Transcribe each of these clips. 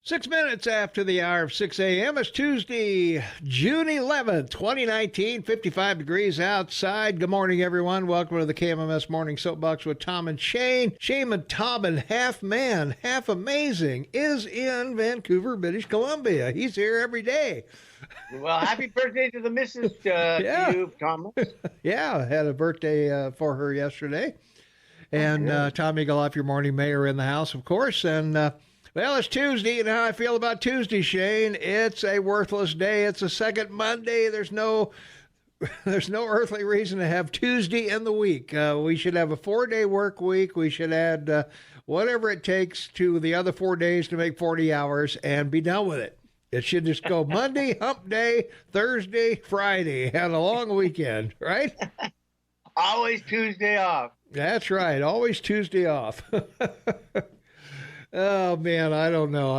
6 minutes after the hour of 6 a.m. It's Tuesday, June 11th, 2019, 55 degrees outside. Good morning, everyone. Welcome to the KMMS Morning Soapbox with Tom and Shane. Shane and Tobin, half man, half amazing, is in Vancouver, British Columbia. He's here every day. Well, happy birthday to the missus, to you, Thomas. Yeah, I had a birthday for her yesterday. And Tom Eagleoff, your morning mayor in the house, of course. And, well, it's Tuesday, and how I feel about Tuesday, Shane. It's a worthless day. It's a second Monday. There's no earthly reason to have Tuesday in the week. We should have a 4-day work week. We should add whatever it takes to the other 4 days to make 40 hours and be done with it. It should just go Monday, hump day, Thursday, Friday, and a long weekend, right? Always Tuesday off. That's right. Always Tuesday off. Oh, man, I don't know.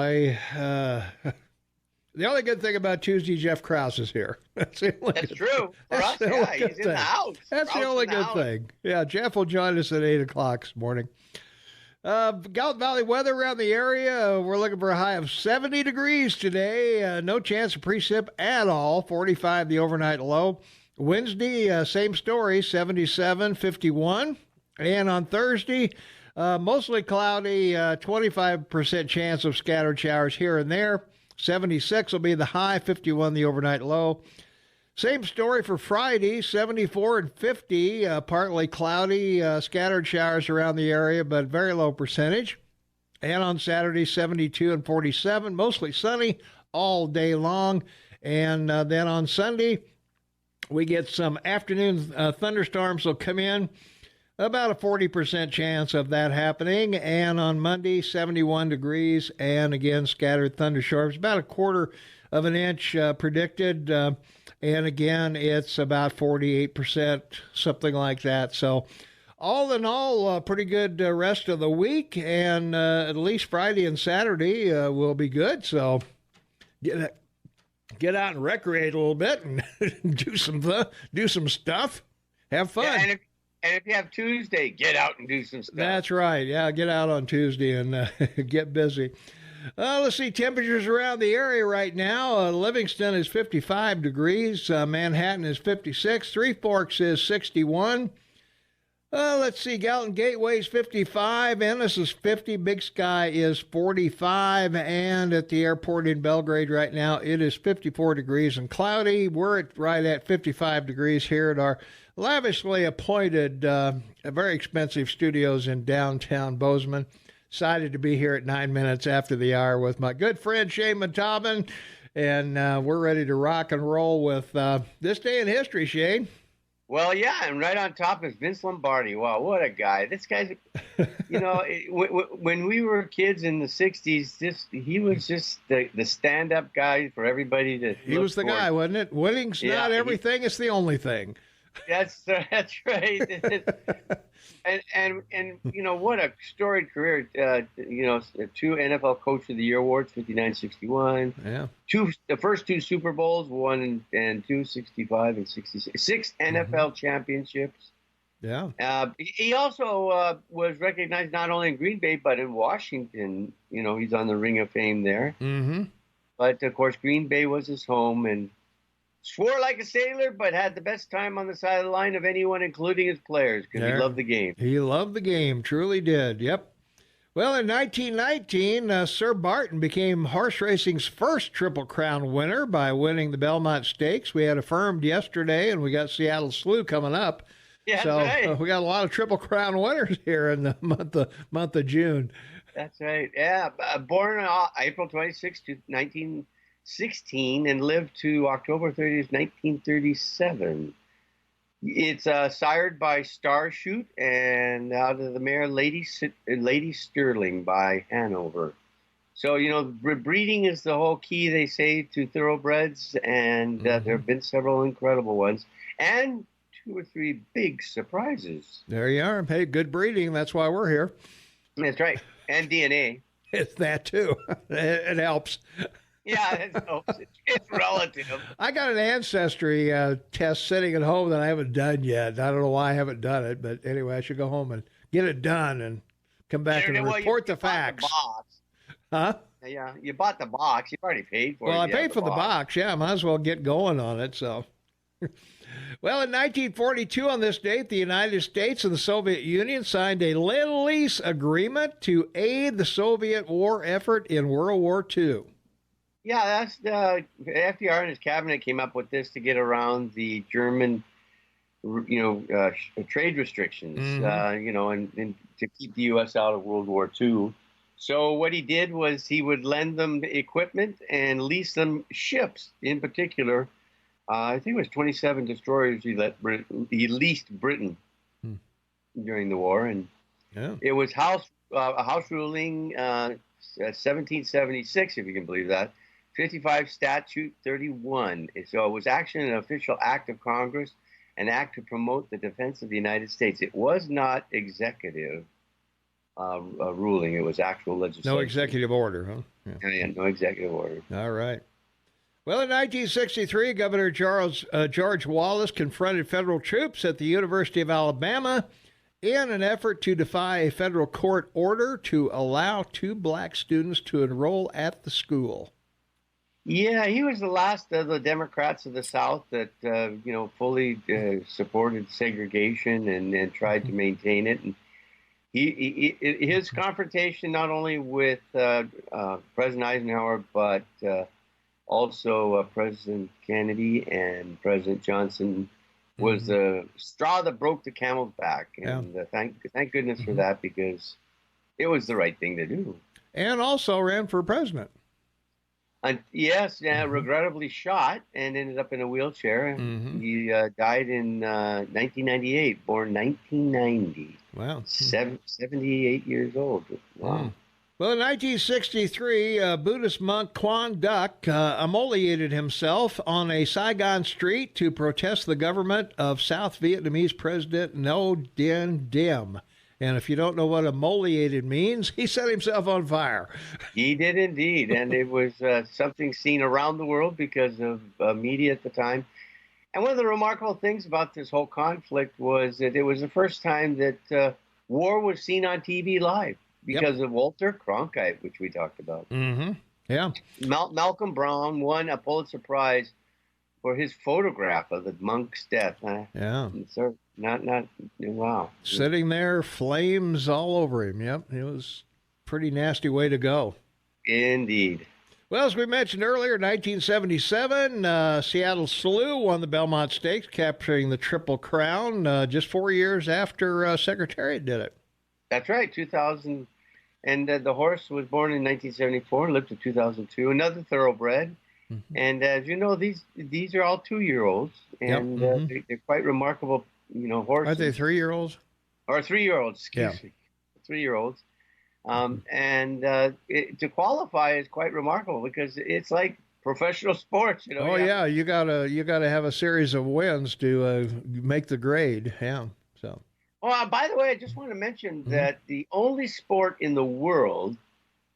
The only good thing about Tuesday, Jeff Krauss is here. That's true. For us, yeah, he's in the house. That's the only good thing. Yeah, Jeff will join us at 8 o'clock this morning. Gallup Valley weather around the area. We're looking for a high of 70 degrees today. No chance of precip at all. 45 the overnight low. Wednesday, same story, 77, 51. And on Thursday, mostly cloudy, 25% chance of scattered showers here and there. 76 will be the high, 51 the overnight low. Same story for Friday, 74 and 50, partly cloudy, scattered showers around the area, but very low percentage. And on Saturday, 72 and 47, mostly sunny all day long. And then on Sunday, we get some afternoon thunderstorms will come in. About a 40% chance of that happening. And on Monday, 71 degrees, and again, scattered thunderstorms. About a quarter of an inch predicted. And again, it's about 48%, something like that. So all in all, pretty good rest of the week. And at least Friday and Saturday will be good. So get out and recreate a little bit and do some stuff. Have fun. Yeah, and if you have Tuesday, get out and do some stuff. That's right. Yeah, get out on Tuesday and get busy. Let's see, temperatures around the area right now. Livingston is 55 degrees. Manhattan is 56. Three Forks is 61. Let's see, Gallatin Gateway is 55. Ennis is 50. Big Sky is 45. And at the airport in Belgrade right now, it is 54 degrees and cloudy. We're right at 55 degrees here at our lavishly appointed, very expensive studios in downtown Bozeman. Excited to be here at 9 minutes after the hour with my good friend Shane Tobin, and we're ready to rock and roll with this day in history, Shane. Well, yeah, and right on top is Vince Lombardi. Wow, what a guy. This guy's, when we were kids in the 60s, he was just the stand-up guy for everybody to He was the guy, wasn't it? Winning's not everything, it's the only thing. That's right. and what a storied career. Two NFL Coach of the Year awards, 59, 61. Yeah. The first two Super Bowls, 1 and 2, 65 and 66. 6 NFL championships. Yeah. He also was recognized not only in Green Bay but in Washington. He's on the Ring of Fame there. Mm-hmm. But of course, Green Bay was his home, and swore like a sailor, but had the best time on the side of the line of anyone, including his players, because he loved the game. He loved the game, truly did, yep. Well, in 1919, Sir Barton became horse racing's first Triple Crown winner by winning the Belmont Stakes. We had affirmed yesterday, and we got Seattle Slew coming up. Yeah, so right. We got a lot of Triple Crown winners here in the month of June. That's right, yeah. Born on April 26, 1916, and lived to October 30th, 1937. It's sired by Starshoot and out of the mare Lady Sterling by Hanover. So, breeding is the whole key, they say, to thoroughbreds, and there have been several incredible ones, and 2 or 3 big surprises. There you are. Hey, good breeding. That's why we're here. That's right. And DNA. It's that, too. It helps. Yeah, it's relative. I got an ancestry test sitting at home that I haven't done yet. I don't know why I haven't done it, but anyway, I should go home and get it done and come back and report the facts. Huh? Yeah, you bought the box. You've already paid for it. Well, I Yeah, paid for the box. Yeah, I might as well get going on it. So, well, in 1942, on this date, the United States and the Soviet Union signed a Lend-Lease agreement to aid the Soviet war effort in World War II. Yeah, that's FDR and his cabinet came up with this to get around the German, trade restrictions, and to keep the U.S. out of World War II. So what he did was he would lend them equipment and lease them ships. In particular, I think it was 27 destroyers he leased Britain during the war, and it was a House ruling 1776, if you can believe that. 55 Statute 31. So it was actually an official act of Congress, an act to promote the defense of the United States. It was not executive ruling. It was actual legislation. No executive order, huh? Yeah, no executive order. All right. Well, in 1963, Governor George Wallace confronted federal troops at the University of Alabama in an effort to defy a federal court order to allow 2 black students to enroll at the school. Yeah, he was the last of the Democrats of the South that, fully supported segregation and tried to maintain it. And his confrontation not only with President Eisenhower, but also President Kennedy and President Johnson was the straw that broke the camel's back. And thank goodness for that, because it was the right thing to do. And also ran for president. Regrettably shot and ended up in a wheelchair. He died in 1998, born 1990. Wow. 78 years old. Wow. Well, in 1963, Buddhist monk Quan Duc immolated himself on a Saigon street to protest the government of South Vietnamese President Ngo Dinh Diem. And if you don't know what immolated means, he set himself on fire. He did indeed. And it was something seen around the world because of media at the time. And one of the remarkable things about this whole conflict was that it was the first time that war was seen on TV live because of Walter Cronkite, which we talked about. Yeah. Malcolm Brown won a Pulitzer Prize for his photograph of the monk's death. So wow. Sitting there, flames all over him. Yep. It was a pretty nasty way to go. Indeed. Well, as we mentioned earlier, 1977, Seattle Slew won the Belmont Stakes, capturing the Triple Crown just 4 years after Secretariat did it. That's right, 2000. And the horse was born in 1974, lived to 2002, another thoroughbred. And as you know, these are all 2-year-olds, and they're quite remarkable, horses. Are they 3-year-olds? Or 3-year-olds, excuse me. 3-year-olds. And to qualify is quite remarkable because it's like professional sports, Oh yeah, you gotta have a series of wins to make the grade. Yeah. So. Well, by the way, I just want to mention that the only sport in the world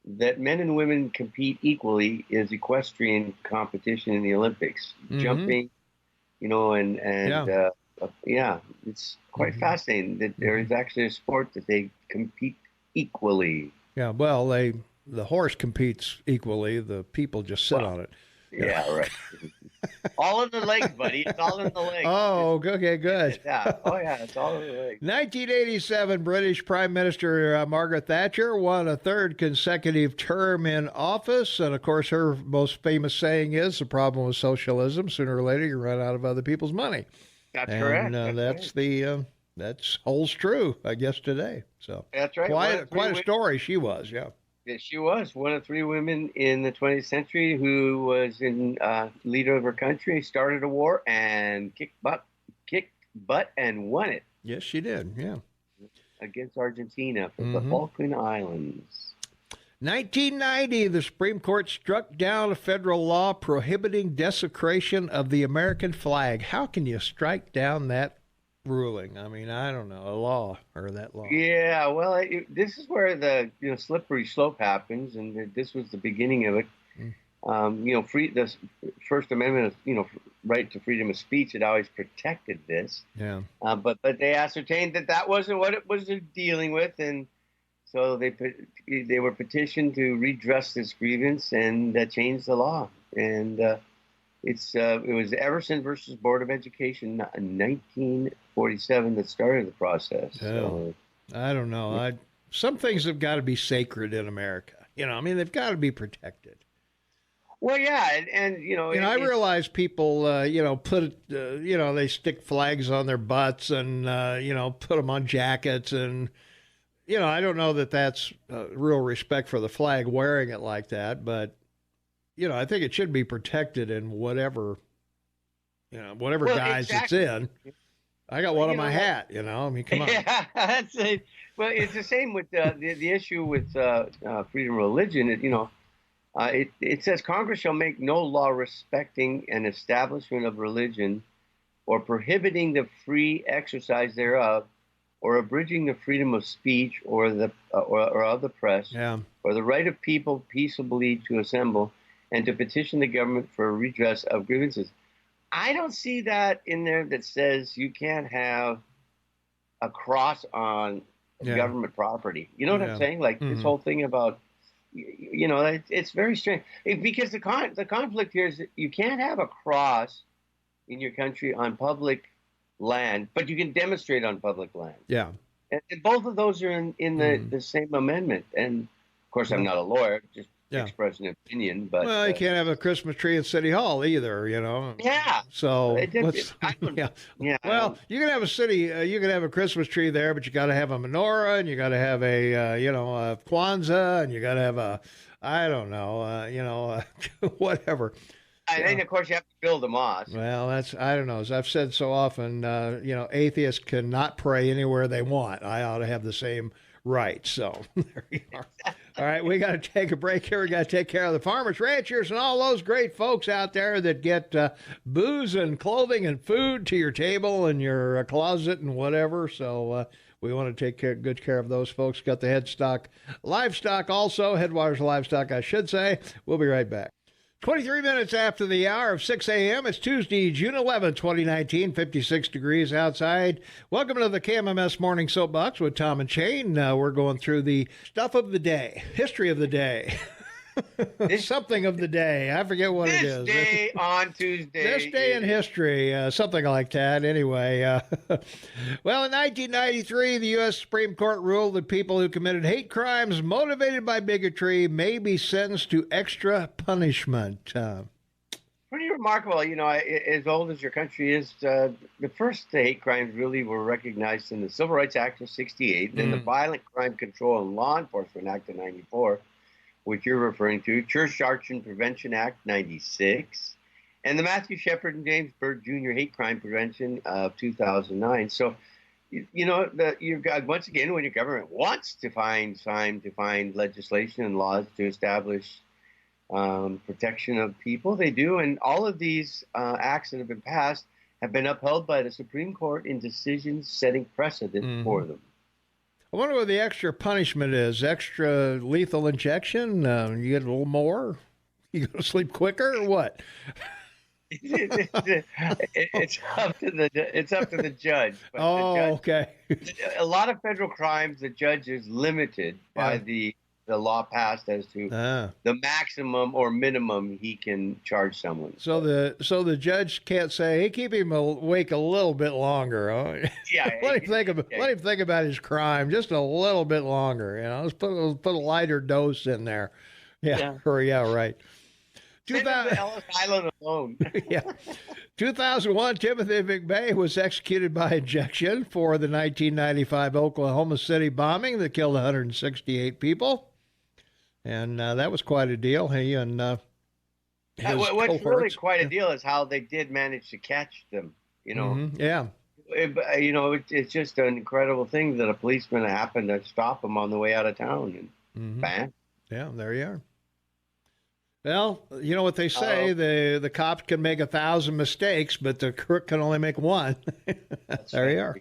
that men and women compete equally is equestrian competition in the Olympics, jumping, it's quite fascinating that there is actually a sport that they compete equally. Yeah, well, the horse competes equally. The people just sit on it. Yeah, right. All in the legs, buddy. It's all in the legs. Oh, okay, good. Yeah. Oh, yeah, it's all in the legs. 1987, British Prime Minister Margaret Thatcher won a 3rd consecutive term in office. And, of course, her most famous saying is, the problem with socialism, sooner or later you run out of other people's money. That's correct. And that's holds true, I guess, today. So that's right. Quite a story she was, yeah. Yes, she was one of 3 women in the 20th century who was in leader of her country, started a war, and kicked butt, and won it. Yes, she did. Yeah, against Argentina for the Falkland Islands. 1990, the Supreme Court struck down a federal law prohibiting desecration of the American flag. How can you strike down that ruling? I mean, I don't know, a law or that law. Yeah, well, this is where the slippery slope happens, and this was the beginning of it. The First Amendment, right to freedom of speech had always protected this. Yeah. But they ascertained that wasn't what it was dealing with, and So they were petitioned to redress this grievance and change the law. And it was Everson versus Board of Education in 1947 that started the process. Oh, so, I don't know. Some things have got to be sacred in America. I mean, they've got to be protected. Well, yeah, and I realize people, put, they stick flags on their butts and, put them on jackets. And, I don't know that that's real respect for the flag wearing it like that. But, I think it should be protected in whatever guise it's in. I got one on my hat, I mean, come on. Yeah, that's it. Well, it's the same with the issue with freedom of religion. It says Congress shall make no law respecting an establishment of religion or prohibiting the free exercise thereof or abridging the freedom of speech or of the press or the right of people peaceably to assemble and to petition the government for a redress of grievances. I don't see that in there that says you can't have a cross on government property. You know what I'm saying? Like this whole thing about, it's very strange because the conflict here is that you can't have a cross in your country on public land, but you can demonstrate on public land. Yeah. And both of those are in the same amendment. And of course, I'm not a lawyer, just express an opinion, but you can't have a Christmas tree at City Hall either, Yeah. So well, you can have you can have a Christmas tree there, but you got to have a menorah, and you got to have a a Kwanzaa, and you got to have a whatever. And of course, you have to build a mosque. Well, I don't know. As I've said so often, atheists cannot pray anywhere they want. I ought to have the same right. So there you are. All right, we got to take a break here. We got to take care of the farmers, ranchers, and all those great folks out there that get booze and clothing and food to your table and your closet and whatever. So we want to take good care of those folks. Got the Headstock Livestock also, Headwaters Livestock, I should say. We'll be right back. 23 minutes after the hour of 6 a.m. It's Tuesday, June 11, 2019, 56 degrees outside. Welcome to the KMMS Morning Soapbox with Tom and Shane. We're going through the stuff of the day, history of the day. Something of the day. I forget what it is. This day on Tuesday. This day in history, something like that. Anyway, well, in 1993, the U.S. Supreme Court ruled that people who committed hate crimes motivated by bigotry may be sentenced to extra punishment. Pretty remarkable. As old as your country is, the first hate crimes really were recognized in the Civil Rights Act of 68, and then the Violent Crime Control and Law Enforcement Act of 94. Which you're referring to, Church Action Prevention Act 96, and the Matthew Shepard and James Byrd Jr. Hate Crime Prevention of 2009. So, you've got, once again, when your government wants to find time to find legislation and laws to establish protection of people, they do. And all of these acts that have been passed have been upheld by the Supreme Court in decisions setting precedent for them. I wonder what the extra punishment is. Extra lethal injection? You get a little more? You go to sleep quicker or what? It's up to the judge. But okay. A lot of federal crimes, the judge is limited by the law passed as to the maximum or minimum he can charge someone. So the judge can't say, "Hey, keep him awake a little bit longer." Huh? Yeah, let him think about his crime just a little bit longer. Let's put a lighter dose in there. Yeah. Right. Send him to Ellis Island alone. 2001, Timothy McVeigh was executed by ejection for the 1995 Oklahoma City bombing that killed 168 people. And that was quite a deal. He and what's really quite a deal is how they did manage to catch them. Yeah. It's just an incredible thing that a policeman happened to stop them on the way out of town, and bang. Yeah, there you are. Well, you know what they say: the cops can make 1,000 mistakes, but the crook can only make one. There you are.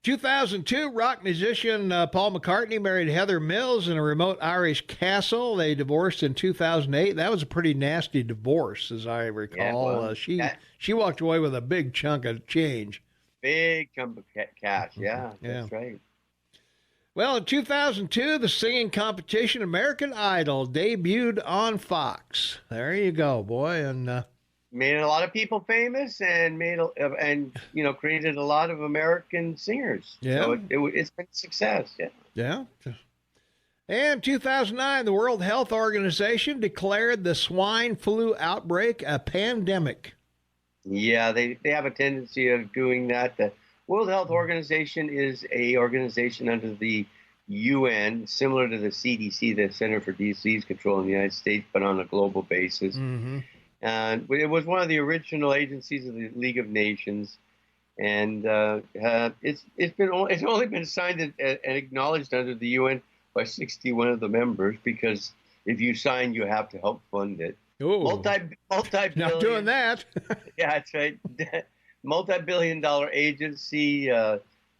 2002, rock musician Paul McCartney married Heather Mills in a remote Irish castle. They divorced in 2008. That was a pretty nasty divorce, as I recall. She walked away with a big chunk of change. Big chunk of cash, yeah. That's right. Well, in 2002, the singing competition American Idol debuted on Fox. There you go, boy, and made a lot of people famous and created a lot of American singers. Yeah, so it's been a success. Yeah. And 2009, the World Health Organization declared the swine flu outbreak a pandemic. Yeah, they have a tendency of doing that. The World Health Organization is a organization under the UN, similar to the CDC, the Center for Disease Control in the United States, but on a global basis. Mm-hmm. And it was one of the original agencies of the League of Nations, and it's only been signed and acknowledged under the UN by 61 of the members, because if you sign, you have to help fund it. Ooh. Multi-billion. Not doing that. Yeah, that's right. Multi-billion-dollar agency.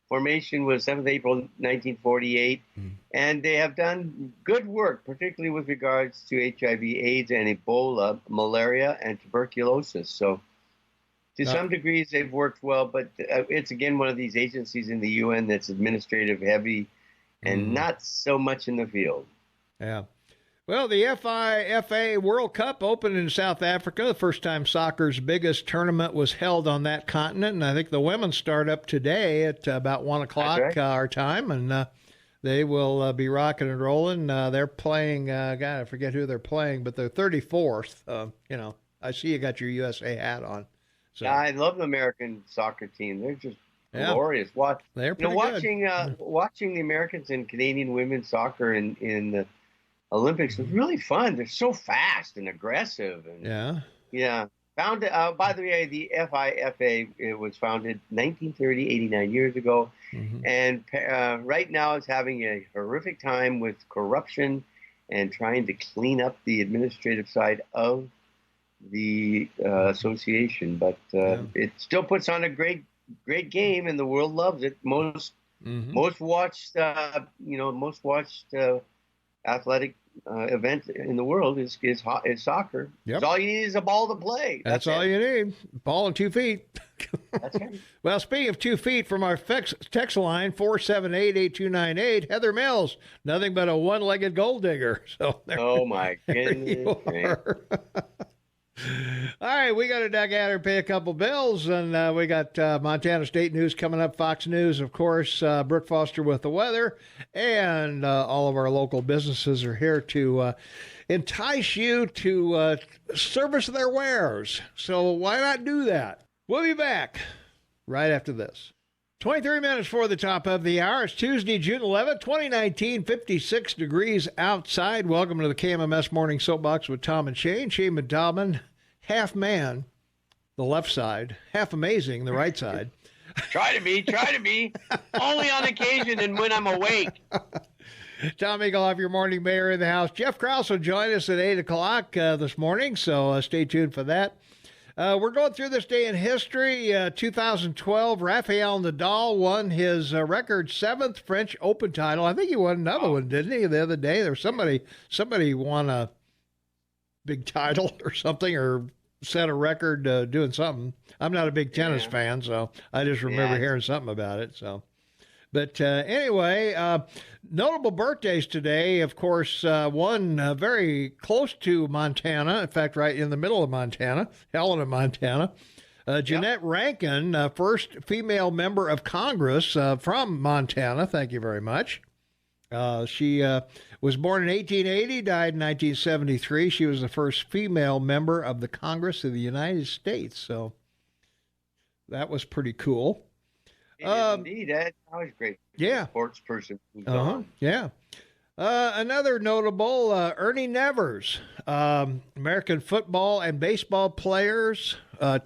Formation was 7th April 1948, and they have done good work, particularly with regards to HIV, AIDS, and Ebola, malaria, and tuberculosis. So, to some degrees, they've worked well, but it's, again, one of these agencies in the UN that's administrative heavy and not so much in the field. Yeah. Well, the FIFA World Cup opened in South Africa. The first time soccer's biggest tournament was held on that continent, and I think the women start up today at about 1 o'clock our time, and they will be rocking and rolling. They're playing, God, I forget who they're playing, but they're 34th. I see you got your USA hat on. So. I love the American soccer team. They're just glorious. They're pretty good. Watching the Americans and Canadian women's soccer in the Olympics was really fun. They're so fast and aggressive. And, yeah. Founded, by the way, the FIFA, it was founded 1930, 89 years ago. Mm-hmm. And right now it's having a horrific time with corruption and trying to clean up the administrative side of the association. But it still puts on a great game, and the world loves it. Most watched athletic event in the world is soccer. Yep. All you need is a ball to play. That's all you need. Ball and 2 feet. That's right. Well, speaking of 2 feet, from our text line 478-8298, Heather Mills, nothing but a one-legged gold digger. So oh my goodness. All right, we got to duck out and pay a couple bills, and we got Montana State News coming up, Fox News, of course, Brooke Foster with the weather, and all of our local businesses are here to entice you to service their wares. So why not do that? We'll be back right after this. 23 minutes for the top of the hour. It's Tuesday, June 11th, 2019, 56 degrees outside. Welcome to the KMMS Morning Soapbox with Tom and Shane. Shane Medalman, half man, the left side, half amazing, the right side. Try to be. Only on occasion and when I'm awake. Tom Eaglehoff, your morning mayor in the house. Jeff Krauss will join us at 8 o'clock this morning, so stay tuned for that. We're going through this day in history. 2012, Rafael Nadal won his record 7th French Open title. I think he won another one, didn't he, the other day? There was somebody won a big title or something, or set a record doing something. I'm not a big tennis fan, so I just remember hearing something about it. So, but anyway, notable birthdays today. Of course, one very close to Montana. In fact, right in the middle of Montana, Helena, Montana. Jeanette Rankin, first female member of Congress from Montana. Thank you very much. She was born in 1880, died in 1973. She was the first female member of the Congress of the United States. So that was pretty cool. Indeed, that's always great. Yeah. Sports person. Yeah. Another notable, Ernie Nevers, American football and baseball players,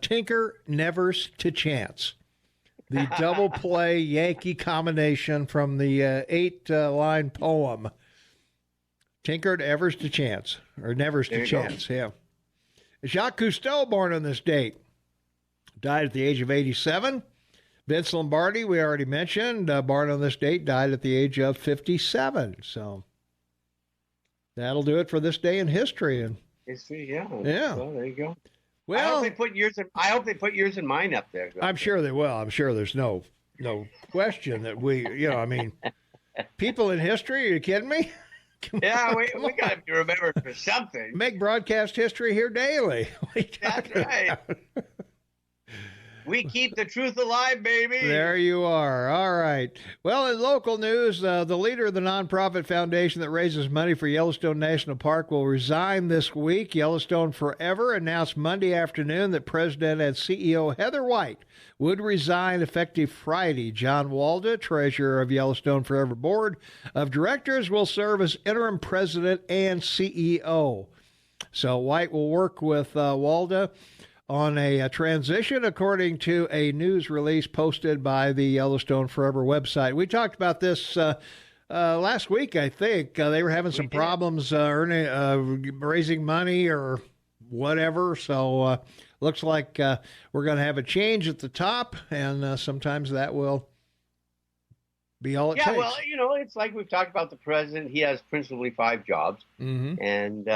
Tinker Nevers to Chance. The double play Yankee combination from the 8-line poem. Tinkered Evers to Chance, or Nevers to Chance, yeah. Jacques Cousteau, born on this date, died at the age of 87. Vince Lombardi, we already mentioned, born on this date, died at the age of 57. So that'll do it for this day in history. And yeah. Well, there you go. Well, I hope they put yours and mine up there. I'm sure they will. I'm sure there's no question that we, People in history? Are you kidding me? Yeah, we got to be remembered for something. Make broadcast history here daily. That's right. We keep the truth alive, baby. There you are. All right. Well, in local news, the leader of the nonprofit foundation that raises money for Yellowstone National Park will resign this week. Yellowstone Forever announced Monday afternoon that President and CEO Heather White would resign effective Friday. John Walda, treasurer of Yellowstone Forever Board of Directors, will serve as interim president and CEO. So White will work with Walda on a transition, according to a news release posted by the Yellowstone Forever website. We talked about this last week, I think. They were having some problems raising money or whatever. So looks like we're going to have a change at the top, and sometimes that will be all it takes. Yeah, well, it's like we've talked about the president. He has principally 5 jobs, and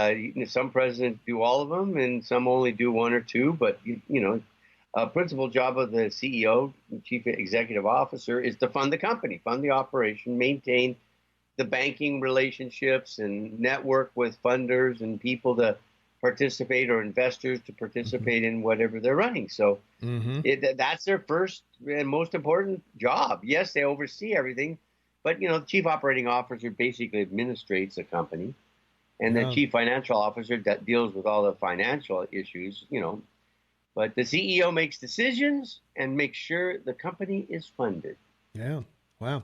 some presidents do all of them, and some only do 1 or 2. But a principal job of the CEO, chief executive officer, is to fund the company, fund the operation, maintain the banking relationships, and network with funders and people to participate, or investors to participate in whatever they're running. So that's their first and most important job. Yes, they oversee everything, but the chief operating officer basically administrates the company, and the chief financial officer that deals with all the financial issues. But the CEO makes decisions and makes sure the company is funded. Yeah. Wow.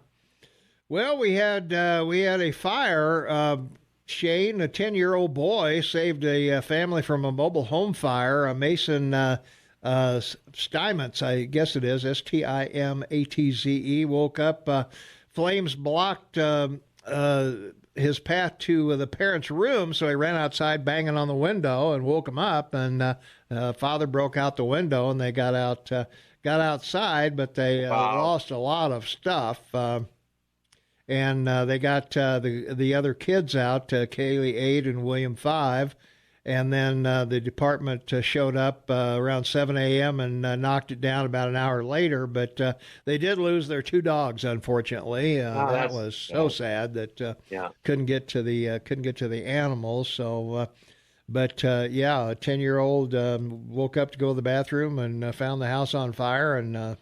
Well, we had a fire. Shane, a 10-year-old boy, saved a family from a mobile home fire. Mason Stimatz, I guess it is, Stimatze, woke up. Flames blocked his path to the parents' room, so he ran outside banging on the window and woke him up. And father broke out the window, and they got outside, but they lost a lot of stuff. And they got the other kids out, Kaylee 8 and William 5. And then the department showed up around 7 a.m. and knocked it down about an hour later. But they did lose their 2 dogs, unfortunately. That was so sad that couldn't get to the animals. So, a 10-year-old woke up to go to the bathroom and found the house on fire, and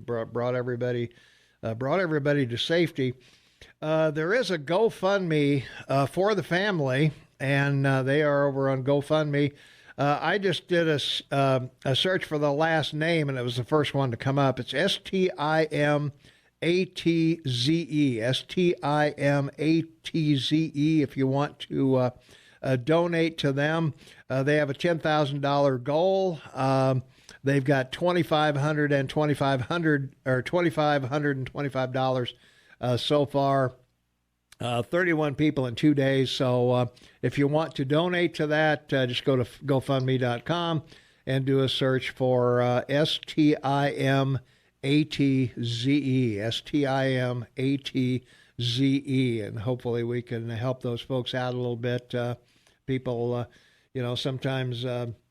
brought everybody to safety. There is a GoFundMe for the family, and they are over on GoFundMe. I just did a search for the last name, and it was the first one to come up. It's Stimatze, Stimatze, if you want to donate to them. They have a $10,000 goal. They've got $2,500 and $2,525 so far. 31 people in 2 days. So if you want to donate to that, just go to GoFundMe.com and do a search for Stimatze, Stimatze, and hopefully we can help those folks out a little bit. People, sometimes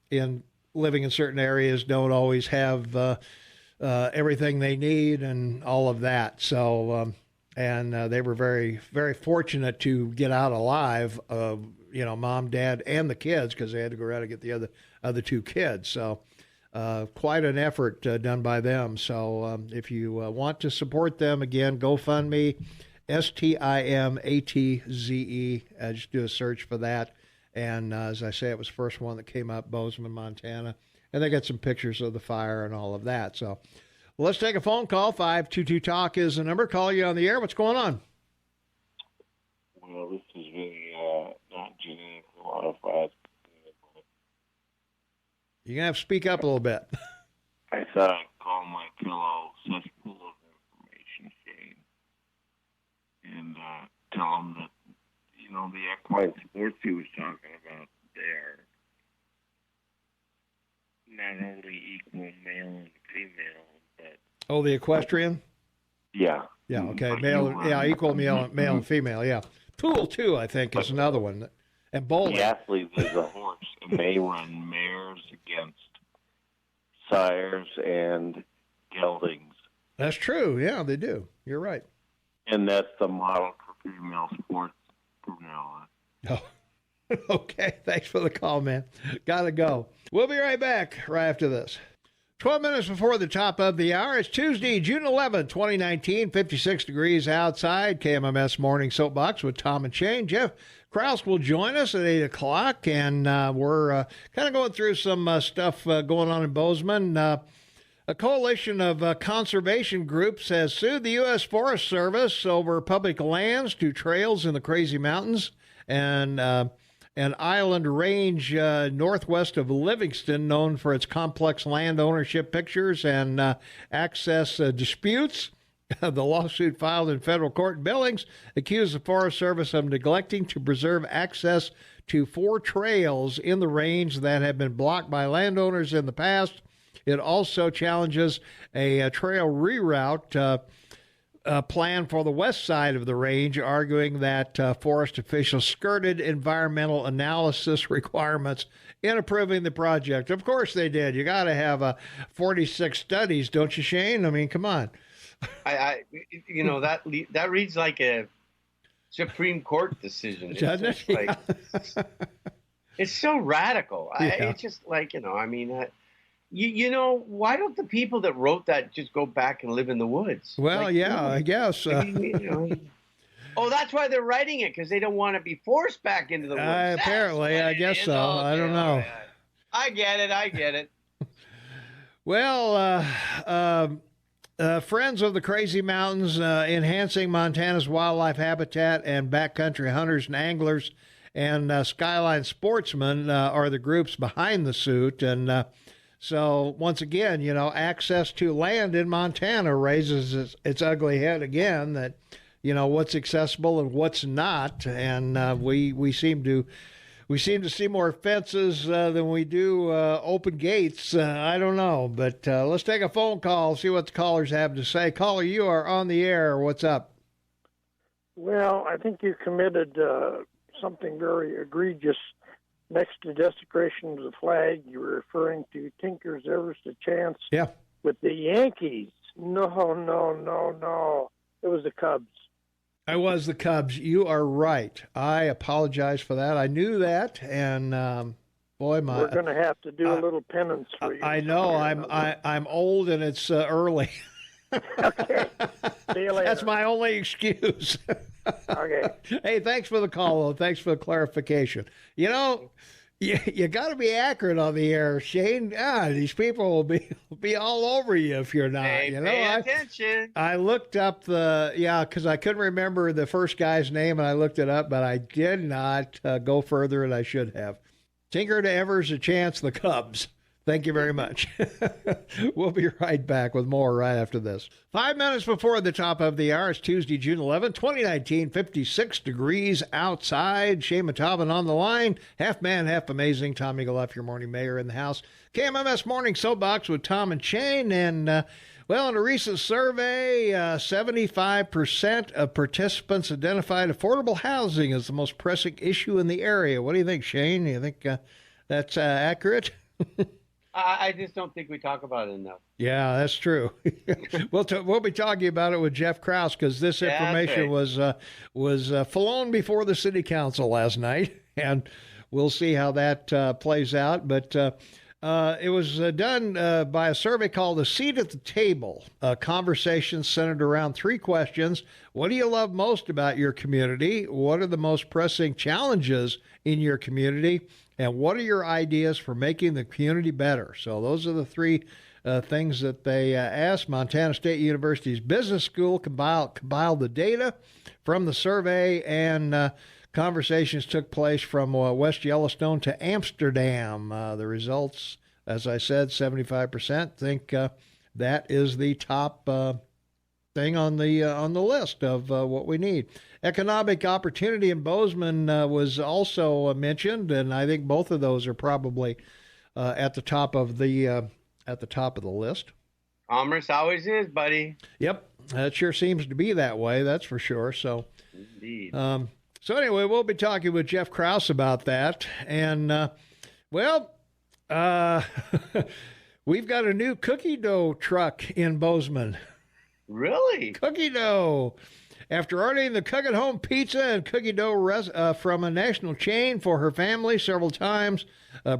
in living in certain areas don't always have everything they need and all of that. So, and they were very, very fortunate to get out alive, mom, dad, and the kids, because they had to go around and get the other 2 kids. So quite an effort done by them. So if you want to support them, again, GoFundMe, Stimatze, just do a search for that. And as I say, it was the first one that came up, Bozeman, Montana. And they got some pictures of the fire and all of that. So let's take a phone call. 522-TALK is the number. Call you on the air. What's going on? Well, this is really not genetically modified. You're going to have to speak up a little bit. I thought I'd call my pillow such full of information, Shane, and tell him that, the equine sports he was talking about there, not only equal male and female, but... Oh, the equestrian? Yeah. Yeah, okay. Equal male and female, yeah. Pool, too, I think, is another one. And bowling. The athlete is a horse, and they run mares against sires and geldings. That's true, yeah, they do. You're right. And that's the model for female sports from now on. Oh, okay. Thanks for the call, man. Gotta go. We'll be right back right after this. 12 minutes before the top of the hour. It's Tuesday, June 11, 2019, 56 degrees outside. KMMS Morning Soapbox with Tom and Shane. Jeff Krauss will join us at 8 o'clock, and we're kind of going through some stuff going on in Bozeman. A coalition of conservation groups has sued the U.S. Forest Service over public lands to trails in the Crazy Mountains and an island range northwest of Livingston, known for its complex land ownership pictures and access disputes. The lawsuit filed in federal court in Billings accused the Forest Service of neglecting to preserve access to 4 trails in the range that have been blocked by landowners in the past. It also challenges a trail reroute plan for the west side of the range, arguing that forest officials skirted environmental analysis requirements in approving the project. Of course they did. You got to have 46 studies, don't you, Shane? I mean, come on. That reads like a Supreme Court decision. Doesn't it? Like, it's so radical. Yeah. It's just like, why don't the people that wrote that just go back and live in the woods? Well, I guess. Oh, that's why they're writing it, because they don't want to be forced back into the woods. Apparently, I guess so. I don't know. I get it. Well, Friends of the Crazy Mountains, enhancing Montana's wildlife habitat, and backcountry hunters and anglers and Skyline Sportsmen are the groups behind the suit. And so, once again, access to land in Montana raises its ugly head again, that, what's accessible and what's not. And we seem to see more fences than we do open gates. I don't know, but let's take a phone call, see what the callers have to say. Caller, you are on the air. What's up? Well, I think you committed something very egregious. Next to desecration of the flag, you were referring to Tinker's Everest a Chance with the Yankees. No. It was the Cubs. I was the Cubs. You are right. I apologize for that. I knew that, and we're going to have to do a little penance for you. I know. I'm old, and it's early. Okay. See you later. That's my only excuse. Okay. Hey, thanks for the call, though. Thanks for the clarification. You got to be accurate on the air, Shane. These people will be all over you if you're not. Hey, pay attention. I looked up because I couldn't remember the first guy's name, and I looked it up, but I did not go further, and I should have. Tinker to Evers a Chance, the Cubs. Thank you very much. We'll be right back with more right after this. 5 minutes before the top of the hour. It's Tuesday, June 11, 2019, 56 degrees outside. Shane Matavin on the line. Half man, half amazing. Tom Eagle, your morning mayor in the house. KMMS Morning Soapbox with Tom and Shane. And, in a recent survey, 75% of participants identified affordable housing as the most pressing issue in the area. What do you think, Shane? Do you think that's accurate? I just don't think we talk about it enough. Yeah, that's true. We'll be talking about it with Jeff Krauss, because this information was flown before the city council last night, and we'll see how that plays out. But it was done by a survey called "The Seat at the Table." Conversations centered around 3 questions: what do you love most about your community? What are the most pressing challenges in your community? And what are your ideas for making the community better? So those are the 3 things that they asked. Montana State University's Business School compiled the data from the survey, and conversations took place from West Yellowstone to Amsterdam. The results, as I said, 75% think that is the top thing on the list of what we need. Economic opportunity in Bozeman was also mentioned, and I think both of those are probably at the top of the list. Commerce always is, buddy. Yep, that sure seems to be that way. That's for sure. So, indeed. So anyway, we'll be talking with Jeff Krauss about that, and we've got a new cookie dough truck in Bozeman. Really? Cookie dough. After ordering the cook-at-home pizza and cookie dough from a national chain for her family several times,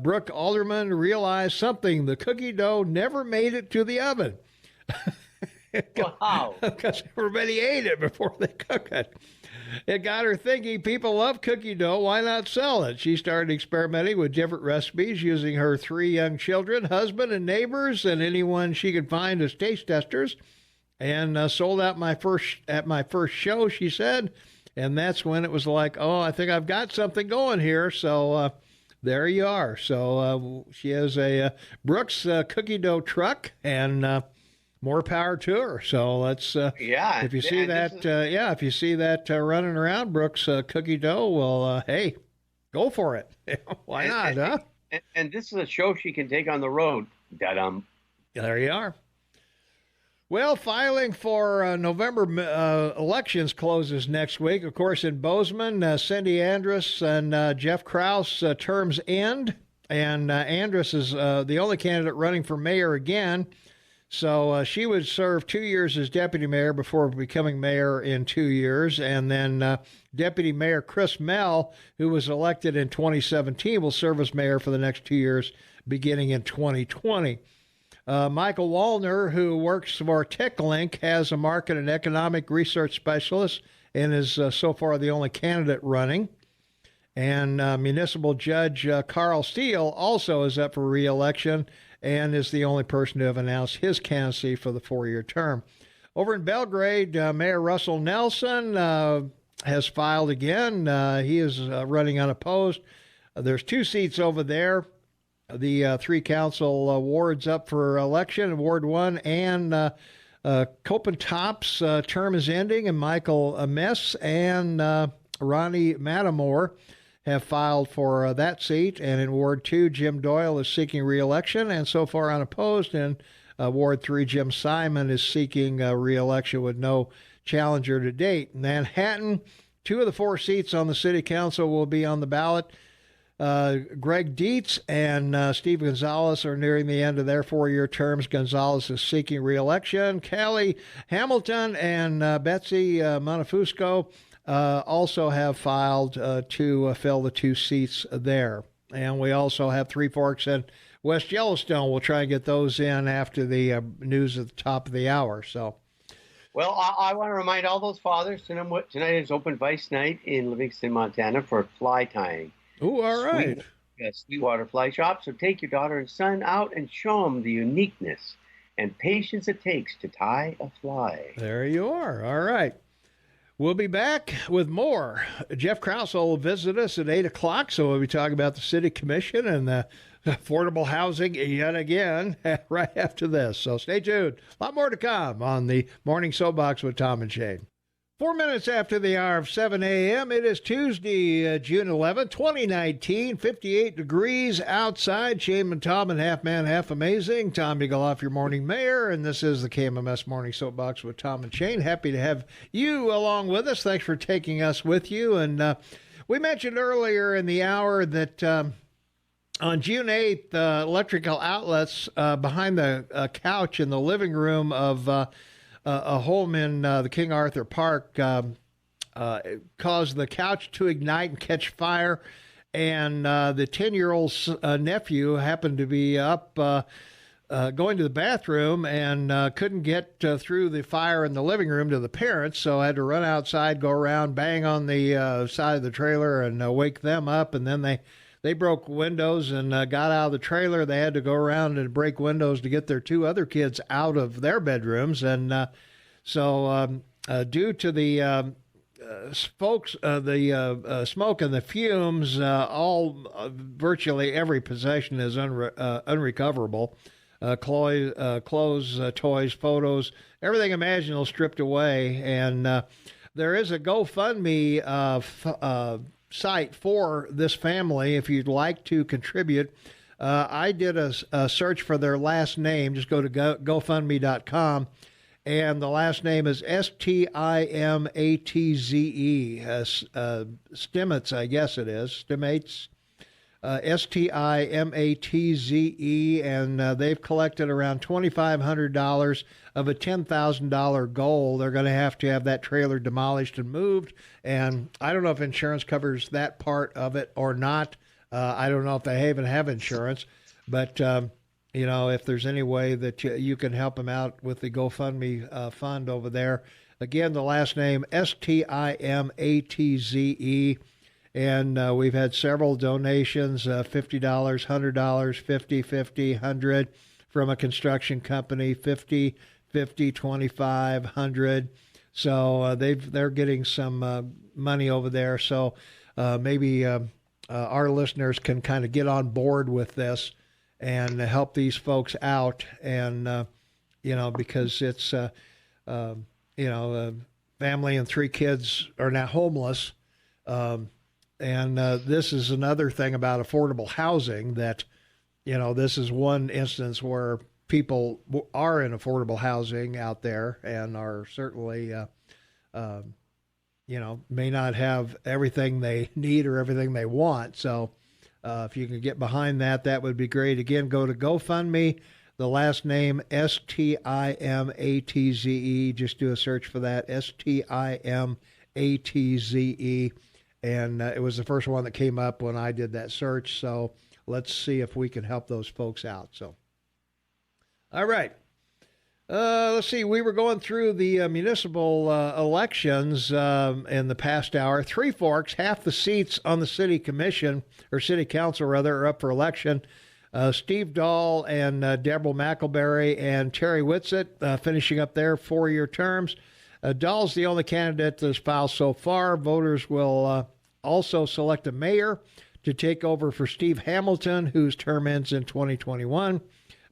Brooke Alderman realized something. The cookie dough never made it to the oven. Wow. Because everybody ate it before they cook it. It got her thinking, people love cookie dough, why not sell it? She started experimenting with different recipes using her 3 young children, husband, and neighbors, and anyone she could find as taste testers, and sold out at my first show, she said. And that's when it was like, oh, I think I've got something going here. So there you are. So she has a Brooks cookie dough truck, and more power to her. So let's, if you see that, running around, Brooks cookie dough, well, hey, go for it. Why not, huh? And this is a show she can take on the road. There you are. Well, filing for November elections closes next week. Of course, in Bozeman, Cindy Andrus and Jeff Krauss terms end, and Andrus is the only candidate running for mayor again. So she would serve 2 years as deputy mayor before becoming mayor in 2 years. And then Deputy Mayor Chris Mell, who was elected in 2017, will serve as mayor for the next 2 years, beginning in 2020. Michael Wallner, who works for TechLink, has a market and economic research specialist and is so far the only candidate running. And Municipal Judge Carl Steele also is up for re-election and is the only person to have announced his candidacy for the 4-year term. Over in Belgrade, Mayor Russell Nelson has filed again. He is running unopposed. There's 2 seats over there. The 3 council wards up for election. Ward 1 and Copen Top's term is ending, and Michael Mess and Ronnie Matamore have filed for that seat. And in Ward 2, Jim Doyle is seeking re-election and so far unopposed. And Ward 3, Jim Simon is seeking re-election with no challenger to date. Manhattan, 2 of the 4 seats on the city council will be on the ballot. Greg Dietz and Steve Gonzalez are nearing the end of their 4-year terms. Gonzalez is seeking re-election. Callie Hamilton and Betsy Monefusco also have filed to fill the 2 seats there. And we also have Three Forks and West Yellowstone. We'll try and get those in after the news at the top of the hour. So, well, I want to remind all those fathers tonight is open vice night in Livingston, Montana for fly tying. Oh, all right. Sweetwater Fly Shop. So take your daughter and son out and show them the uniqueness and patience it takes to tie a fly. There you are. All right. We'll be back with more. Jeff Krauss will visit us at 8 o'clock, so we'll be talking about the City Commission and the affordable housing yet again right after this. So stay tuned. A lot more to come on the Morning Soapbox with Tom and Shane. 4 minutes after the hour of 7 a.m., it is Tuesday, June 11th, 2019, 58 degrees outside. Shane and Tom and Half Man, Half Amazing. Tom Eagleoff, your morning mayor, and this is the KMMS Morning Soapbox with Tom and Shane. Happy to have you along with us. Thanks for taking us with you. And we mentioned earlier in the hour that on June 8th, electrical outlets behind the couch in the living room of a home in the King Arthur Park caused the couch to ignite and catch fire, and the 10-year-old's nephew happened to be up going to the bathroom and couldn't get through the fire in the living room to the parents, so had to run outside, go around, bang on the side of the trailer and wake them up, and then they broke windows and got out of the trailer. They had to go around and break windows to get their 2 other kids out of their bedrooms. And so due to the smoke and the fumes, virtually every possession is unrecoverable. Clothes, toys, photos, everything imaginable stripped away. And there is a GoFundMe site for this family if you'd like to contribute. I did a search for their last name. Just go to GoFundMe.com, and the last name is Stimatze. Stimmates, I guess it is. Stimates. STIMATZE, and they've collected around $2,500 of a $10,000 goal. They're going to have that trailer demolished and moved, and I don't know if insurance covers that part of it or not. I don't know if they even have insurance, but if there's any way that you can help them out with the GoFundMe fund over there. Again, the last name, STIMATZE. And we've had several donations, $50, $100, $50, $50, $100 from a construction company, $50, $50, $25, $100. So they're getting some money over there. So maybe our listeners can kind of get on board with this and help these folks out. And, because it's, family and 3 kids are now homeless. And this is another thing about affordable housing that, this is one instance where people are in affordable housing out there and are certainly, may not have everything they need or everything they want. So if you can get behind that, that would be great. Again, go to GoFundMe, the last name, STIMATZE. Just do a search for that, STIMATZE. And it was the first one that came up when I did that search. So let's see if we can help those folks out. So, all right. Let's see. We were going through the municipal elections in the past hour. Three Forks, half the seats on the city commission, or city council rather, are up for election. Steve Dahl and Deborah McElberry and Terry Whitsitt finishing up their 4-year terms. Dahl's the only candidate that's filed so far. Voters will also select a mayor to take over for Steve Hamilton, whose term ends in 2021,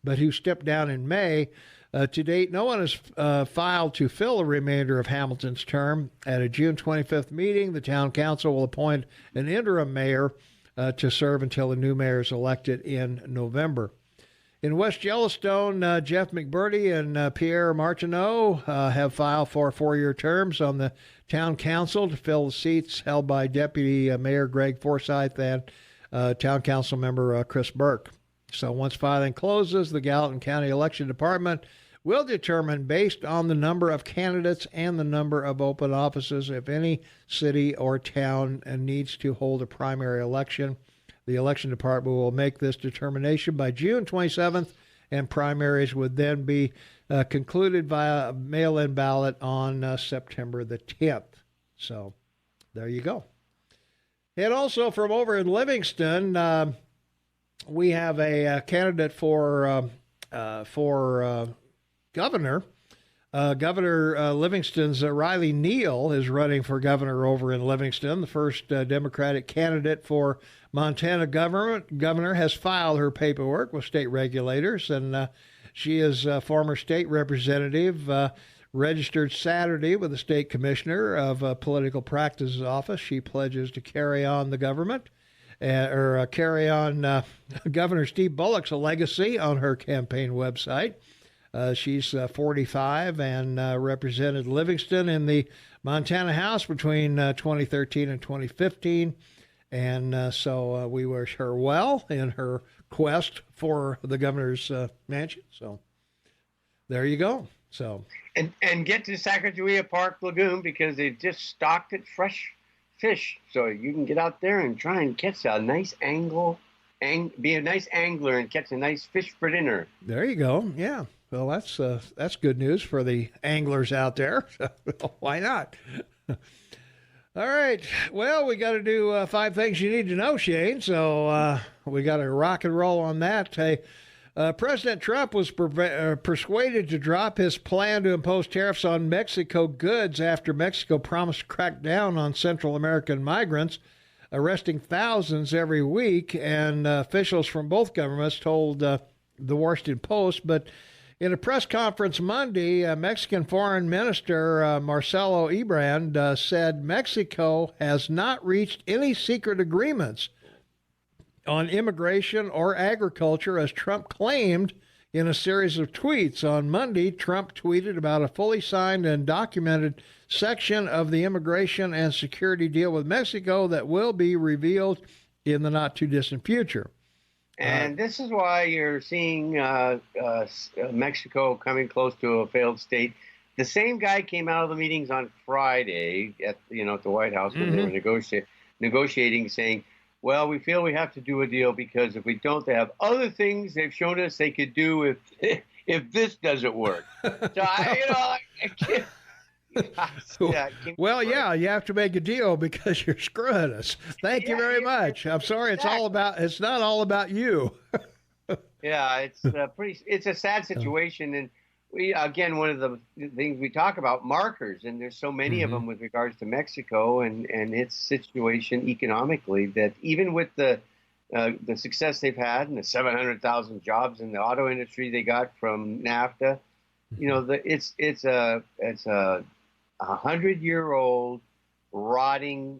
but who stepped down in May. To date, no one has filed to fill the remainder of Hamilton's term. At a June 25th meeting, the town council will appoint an interim mayor to serve until the new mayor is elected in November. In West Yellowstone, Jeff McBurney and Pierre Martineau have filed for 4-year terms on the town council to fill the seats held by Deputy Mayor Greg Forsyth and town council member Chris Burke. So once filing closes, the Gallatin County Election Department will determine, based on the number of candidates and the number of open offices, if any city or town needs to hold a primary election. The election department will make this determination by June 27th, and primaries would then be concluded via mail-in ballot on September the 10th. So there you go. And also from over in Livingston, we have a candidate for governor. Governor Livingston's Riley Neill is running for governor over in Livingston. The first Democratic candidate for Montana governor has filed her paperwork with state regulators, and she is a former state representative, registered Saturday with the state commissioner of political practices office. She pledges to carry on the government, carry on Governor Steve Bullock's legacy on her campaign website. She's 45 and represented Livingston in the Montana House between 2013 and 2015. And so we wish her well in her quest for the governor's mansion. So there you go. So and get to Sacagawea Park Lagoon, because they've just stocked it fresh fish. So you can get out there and try and catch a nice be a nice angler and catch a nice fish for dinner. There you go. Yeah. Well, that's good news for the anglers out there. Why not? All right. Well, we got to do 5 things you need to know, Shane. So we got to rock and roll on that. Hey, President Trump was persuaded to drop his plan to impose tariffs on Mexico goods after Mexico promised to crack down on Central American migrants, arresting thousands every week. And officials from both governments told the Washington Post, but in a press conference Monday, Mexican Foreign Minister Marcelo Ebrard said Mexico has not reached any secret agreements on immigration or agriculture, as Trump claimed in a series of tweets. On Monday, Trump tweeted about a fully signed and documented section of the immigration and security deal with Mexico that will be revealed in the not-too-distant future. And this is why you're seeing Mexico coming close to a failed state. The same guy came out of the meetings on Friday at the White House when they were negotiating, saying, well, we feel we have to do a deal because if we don't, they have other things they've shown us they could do if this doesn't work. So well, yeah, you have to make a deal because you're screwing us. Thank you very much. I'm sorry, it's not all about you. Yeah, it's a sad situation, and one of the things we talk about, markers, and there's so many of them with regards to Mexico and its situation economically, that even with the success they've had and the 700,000 jobs in the auto industry they got from NAFTA, it's a 100-year-old rotting,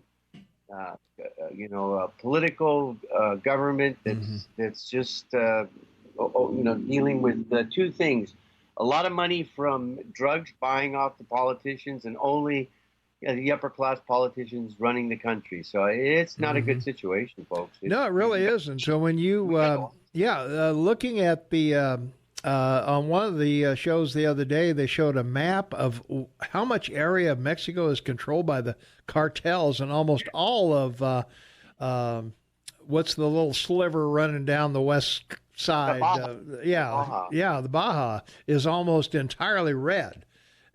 political government that's just dealing with two things: a lot of money from drugs buying off the politicians, and only the upper class politicians running the country. So it's not a good situation, folks. No, it really isn't. So when you, looking at the on one of the shows the other day, they showed a map of how much area of Mexico is controlled by the cartels, and almost all of what's the little sliver running down the west side? The Baja is almost entirely red.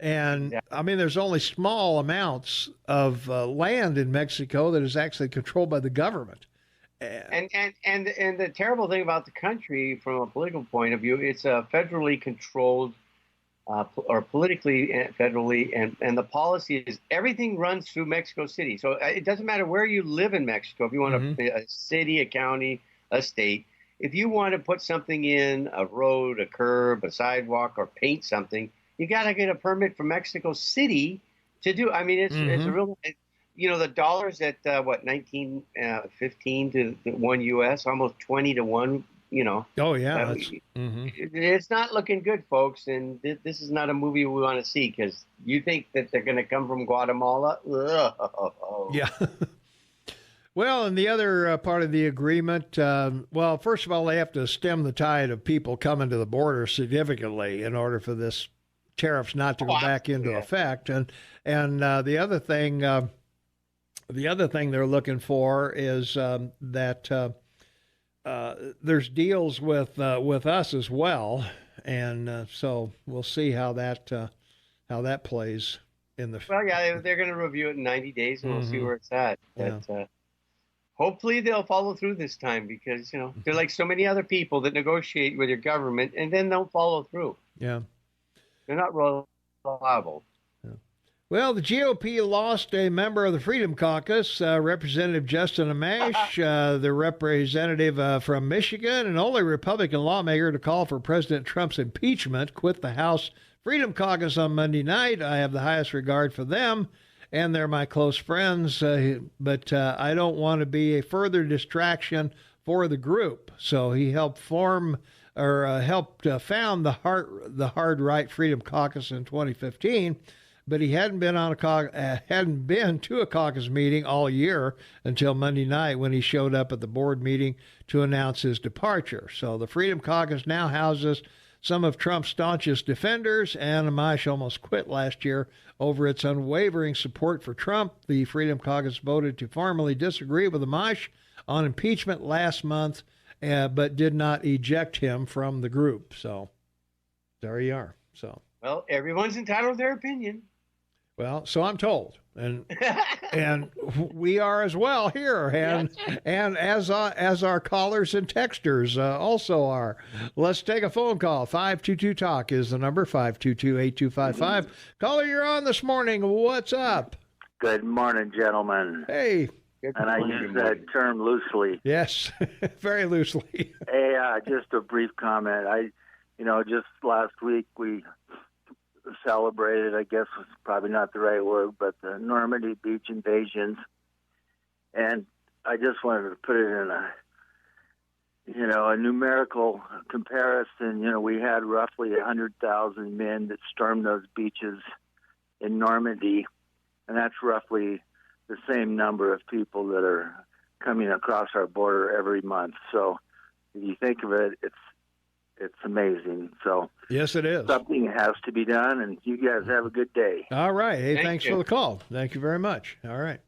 And I mean, there's only small amounts of land in Mexico that is actually controlled by the government. And the terrible thing about the country, from a political point of view, it's a federally controlled, or politically federally, and the policy is everything runs through Mexico City. So it doesn't matter where you live in Mexico. If you want a city, a county, a state, if you want to put something in, a road, a curb, a sidewalk, or paint something, you got to get a permit from Mexico City to do. I mean, it's a real. The dollar's at 19.15 to the $1 US, almost 20 to 1. Oh yeah, it's not looking good, folks. And this is not a movie we want to see, because you think that they're going to come from Guatemala. Yeah. Well, and the other part of the agreement, first of all, they have to stem the tide of people coming to the border significantly in order for this tariffs not to go back into effect. And the other thing they're looking for is that there's deals with us as well, and so we'll see how that plays in the. Well, yeah, they're going to review it in 90 days, and we'll see where it's at. But hopefully they'll follow through this time, because they're like so many other people that negotiate with your government and then don't follow through. Yeah, they're not reliable. Well, the GOP lost a member of the Freedom Caucus, Representative Justin Amash, the representative from Michigan, and only Republican lawmaker to call for President Trump's impeachment, quit the House Freedom Caucus on Monday night. I have the highest regard for them, and they're my close friends, but I don't want to be a further distraction for the group. So he helped found the Hard Right Freedom Caucus in 2015. But he hadn't been to a caucus meeting all year until Monday night, when he showed up at the board meeting to announce his departure. So the Freedom Caucus now houses some of Trump's staunchest defenders, and Amash almost quit last year over its unwavering support for Trump. The Freedom Caucus voted to formally disagree with Amash on impeachment last month, but did not eject him from the group. So there you are. So, well, everyone's entitled to their opinion. Well, so I'm told, and we are as well here, and as our callers and texters also are. Let's take a phone call. 522-TALK is the number, 522-8255. Caller, you're on this morning. What's up? Good morning, gentlemen. Hey. And I use that term loosely. Yes, very loosely. Hey, just a brief comment. Just last week we celebrated, I guess was probably not the right word, but the Normandy Beach invasions. And I just wanted to put it in a numerical comparison. We had roughly 100,000 men that stormed those beaches in Normandy, and that's roughly the same number of people that are coming across our border every month. So if you think of it, it's amazing. So yes, it is. Something has to be done, and you guys have a good day. All right. Hey, thanks for the call. Thank you very much. All right.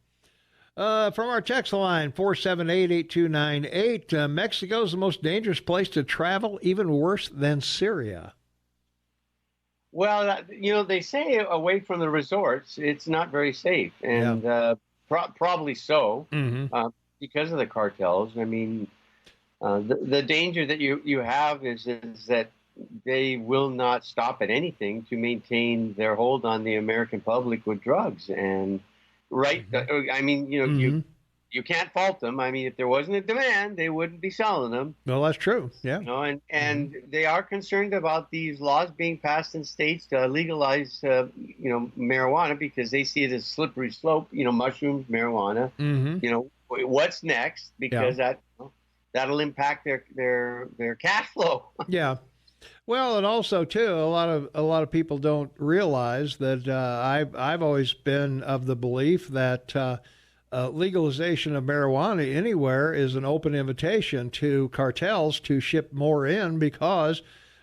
From our text line, 478-8298, Mexico is the most dangerous place to travel, even worse than Syria. Well, they say away from the resorts, it's not very safe, and probably so, because of the cartels. I mean, the danger that you have is that they will not stop at anything to maintain their hold on the American public with drugs. And I mean, you can't fault them. I mean, if there wasn't a demand, they wouldn't be selling them. Well, that's true. Yeah. And they are concerned about these laws being passed in states to legalize, marijuana, because they see it as a slippery slope. Mushrooms, marijuana. What's next? Because that'll impact their cash flow. Yeah. Well, and also too, a lot of people don't realize that I've always been of the belief that legalization of marijuana anywhere is an open invitation to cartels to ship more in, because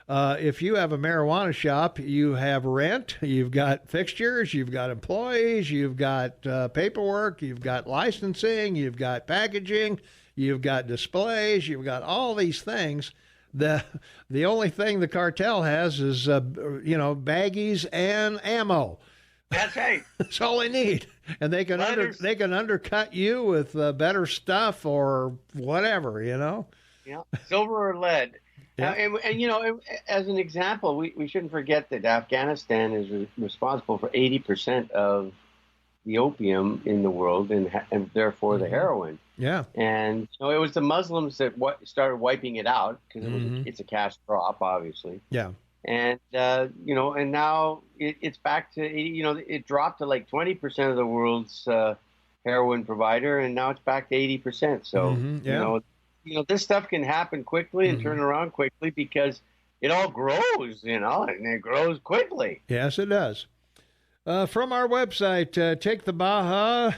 if you have a marijuana shop, you have rent, you've got fixtures, you've got employees, you've got paperwork, you've got licensing, you've got packaging, you've got displays, you've got all these things. The only thing the cartel has is baggies and ammo. That's right. That's all they need, and they can undercut you with better stuff or whatever. Yeah, silver or lead. Yeah. And as an example, we shouldn't forget that Afghanistan is responsible for 80% of the opium in the world, and therefore the heroin. Yeah. And it was the Muslims that started wiping it out, because it's a cash crop, obviously. Yeah. And and now it's back to it dropped to like 20% of the world's heroin provider, and now it's back to 80%. So this stuff can happen quickly and turn around quickly, because it all grows, and it grows quickly. Yes, it does. From our website, take the Baja,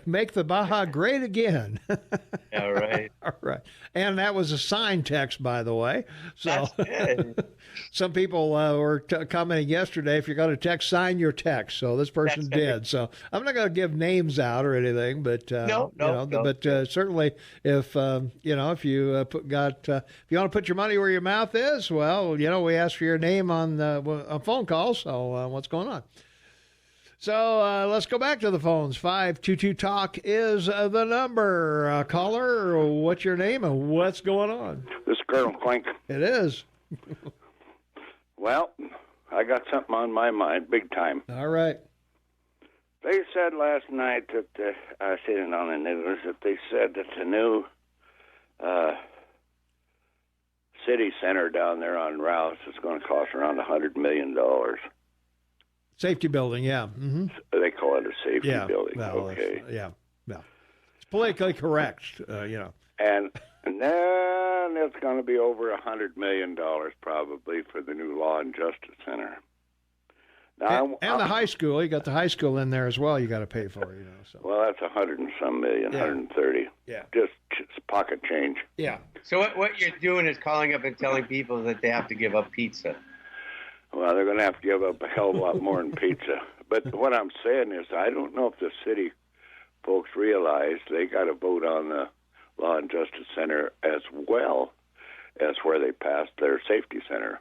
make the Baja great again. All right. All right. And that was a signed text, by the way. So that's good. Some people were commenting yesterday, if you're going to text, sign your text. So this person did. So I'm not going to give names out or anything, but no. But certainly, if if you want to put your money where your mouth is, well, we ask for your name on a phone call. So what's going on? So let's go back to the phones. 522-TALK is the number. Caller, what's your name and what's going on? This is Colonel Clink. It is. Well, I got something on my mind, big time. All right. They said last night that, I seen it on the news, that they said that the new city center down there on Rouse is going to cost around $100 million. Safety building, yeah. Mm-hmm. They call it a safety building. Well, okay. Yeah. It's politically correct, And then it's going to be over $100 million probably for the new Law and Justice Center. Now, and the high school, you got the high school in there as well. You got to pay for, So. Well, that's $100 and some million, 130. Yeah. Just pocket change. Yeah. So what you're doing is calling up and telling people that they have to give up pizza. Well, they're going to have to give up a hell of a lot more than pizza. But what I'm saying is, I don't know if the city folks realize they got to vote on the Law and Justice Center as well as where they passed their safety center,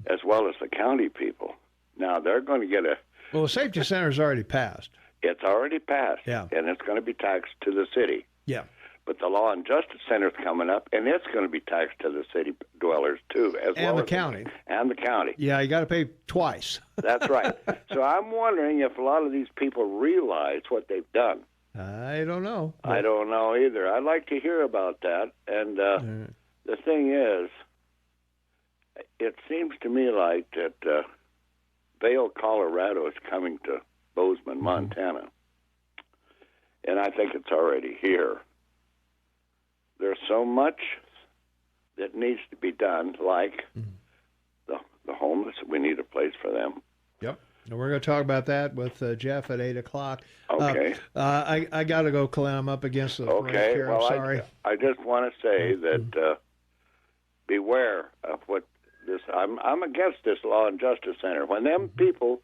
as well as the county people. Now, they're going to get Well, the safety center's already passed. It's already passed. Yeah. And it's going to be taxed to the city. Yeah. But the Law and Justice Center's coming up, and it's going to be taxed to the city dwellers, too, as well as the county. And the county. Yeah, you got to pay twice. That's right. So I'm wondering if a lot of these people realize what they've done. I don't know. I don't know either. I'd like to hear about that. And the thing is, it seems to me like that Vail, Colorado is coming to Bozeman, Montana. And I think it's already here. There's so much that needs to be done, like the homeless. We need a place for them. Yep. And we're going to talk about that with Jeff at 8 o'clock. Okay. I got to go, Clint. I'm up against the break here. Well, I'm sorry. I just want to say that beware of what this. I'm against this Law and Justice Center. When them people,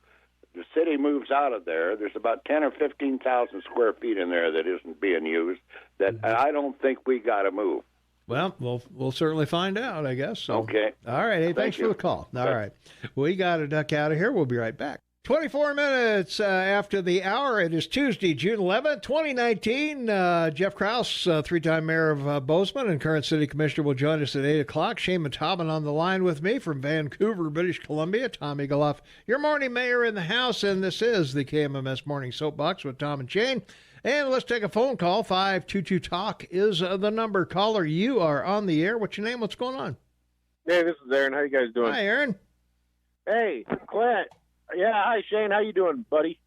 the city moves out of there, there's about 10 or 15,000 square feet in there that isn't being used. That I don't think we got to move. Well, we'll certainly find out, I guess. So. Okay. All right. Hey, thanks for the call. All right. We got to duck out of here. We'll be right back. 24 minutes after the hour. It is Tuesday, June 11th, 2019. Jeff Krauss, three-time mayor of Bozeman and current city commissioner, will join us at 8 o'clock. Shane Matobin on the line with me from Vancouver, British Columbia. Tom Eagleoff, your morning mayor in the house, and this is the KMMS Morning Soapbox with Tom and Shane. And let's take a phone call. 522-TALK is the number. Caller, you are on the air. What's your name? What's going on? Hey, this is Aaron. How you guys doing? Hi, Aaron. Hey, Clint. Yeah, hi, Shane. How you doing, buddy?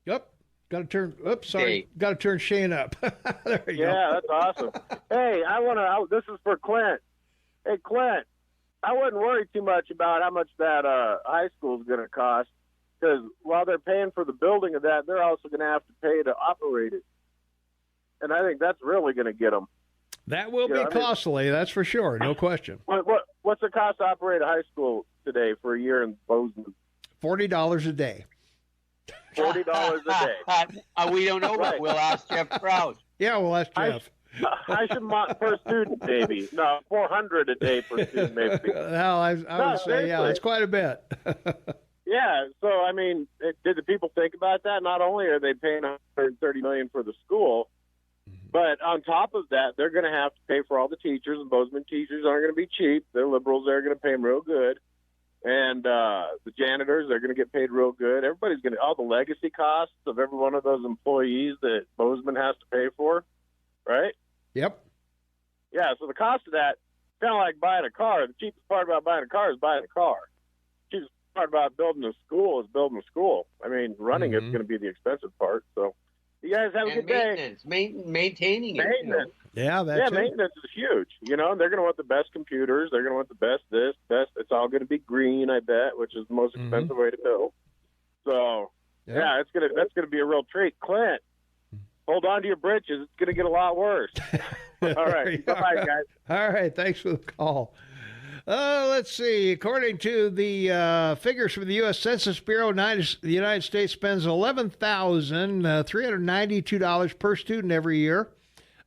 Yep. Got to turn. Oops, sorry. Got to turn Shane up. There you go. Yeah, that's awesome. Hey, this is for Clint. Hey, Clint, I wouldn't worry too much about how much that high school is going to cost, because while they're paying for the building of that, they're also going to have to pay to operate it. And I think that's really going to get them. That will be costly, that's for sure. No question. What's the cost to operate a high school today for a year in Bozeman? $40 a day. $40 a day. We don't know, but we'll ask Jeff Krauss. Yeah, we'll ask Jeff. I should per student, maybe. No, $400 a day per student, maybe. Well, I would say, yeah, it's quite a bit. Yeah, so I mean, did the people think about that? Not only are they paying $130 million for the school, but on top of that, they're going to have to pay for all the teachers, and Bozeman teachers aren't going to be cheap. They're liberals; they're going to pay them real good, and the janitors, they're going to get paid real good. Everybody's going to all the legacy costs of every one of those employees that Bozeman has to pay for, right? Yep. Yeah. So the cost of that, kind of like buying a car. The cheapest part about buying a car is buying a car. The cheapest part about building a school is building a school. I mean, running it's going to be the expensive part. So. You guys have a good day. Maintaining it. Maintenance. Yeah, maintenance is huge. You know, they're going to want the best computers. They're going to want the best this, best. It's all going to be green, I bet, which is the most expensive way to build. So, that's going to be a real treat. Clint, hold on to your britches. It's going to get a lot worse. All right. Bye, guys. All right. Thanks for the call. Let's see. According to the figures from the U.S. Census Bureau, the United States spends $11,392 per student every year.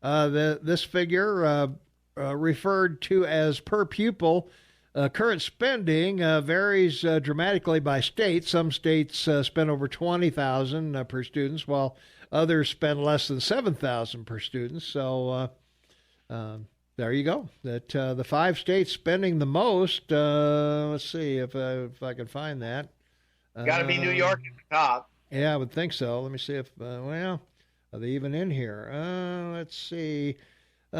This figure, referred to as per pupil, current spending varies dramatically by state. Some states spend over $20,000 per student, while others spend less than $7,000 per student. So. There you go. That the 5 states spending the most. Let's see if I can find that. Got to be New York at the top. Yeah, I would think so. Let me see if are they even in here? Let's see. New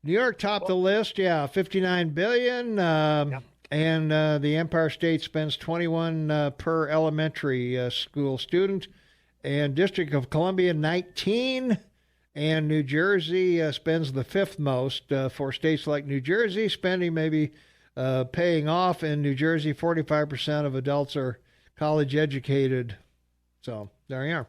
York topped the list. Yeah, $59 billion. And the Empire State spends $21 per elementary school student. And District of Columbia, 19, and New Jersey spends the 5th most. For states like New Jersey, spending maybe paying off. In New Jersey, 45% of adults are college educated. So there you are.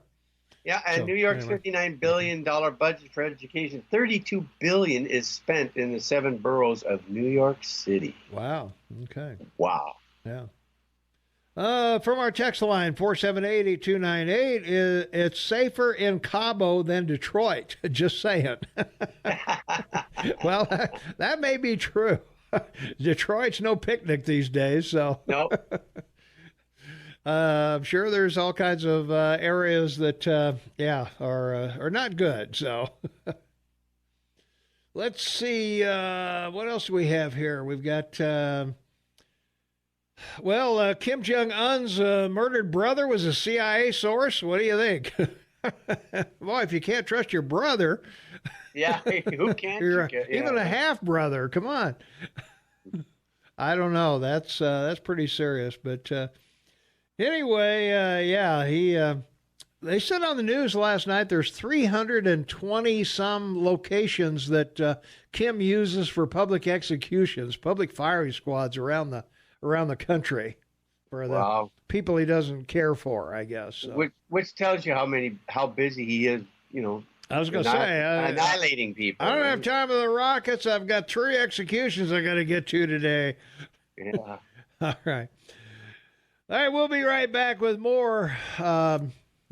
Yeah, and New York's $59 billion budget for education, $32 billion is spent in the 7 boroughs of New York City. Wow. Okay. Wow. Yeah. From our text line, 478-8298, it's safer in Cabo than Detroit. Just saying. Well, that may be true. Detroit's no picnic these days, so. Nope. I'm sure there's all kinds of areas that, are not good. So let's see. What else do we have here? We've got... Kim Jung Un's murdered brother was a CIA source. What do you think? Boy, if you can't trust your brother, yeah, who can't? Even a half brother. Come on. I don't know. That's pretty serious. But anyway, he They said on the news last night there's 320 some locations that Kim uses for public executions, public firing squads around the country for the people he doesn't care for, I guess. So. Which tells you how busy he is, I was going to say, annihilating people. I don't have time for the rockets. I've got 3 executions I got to get to today. Yeah. All right. All right, we'll be right back with more.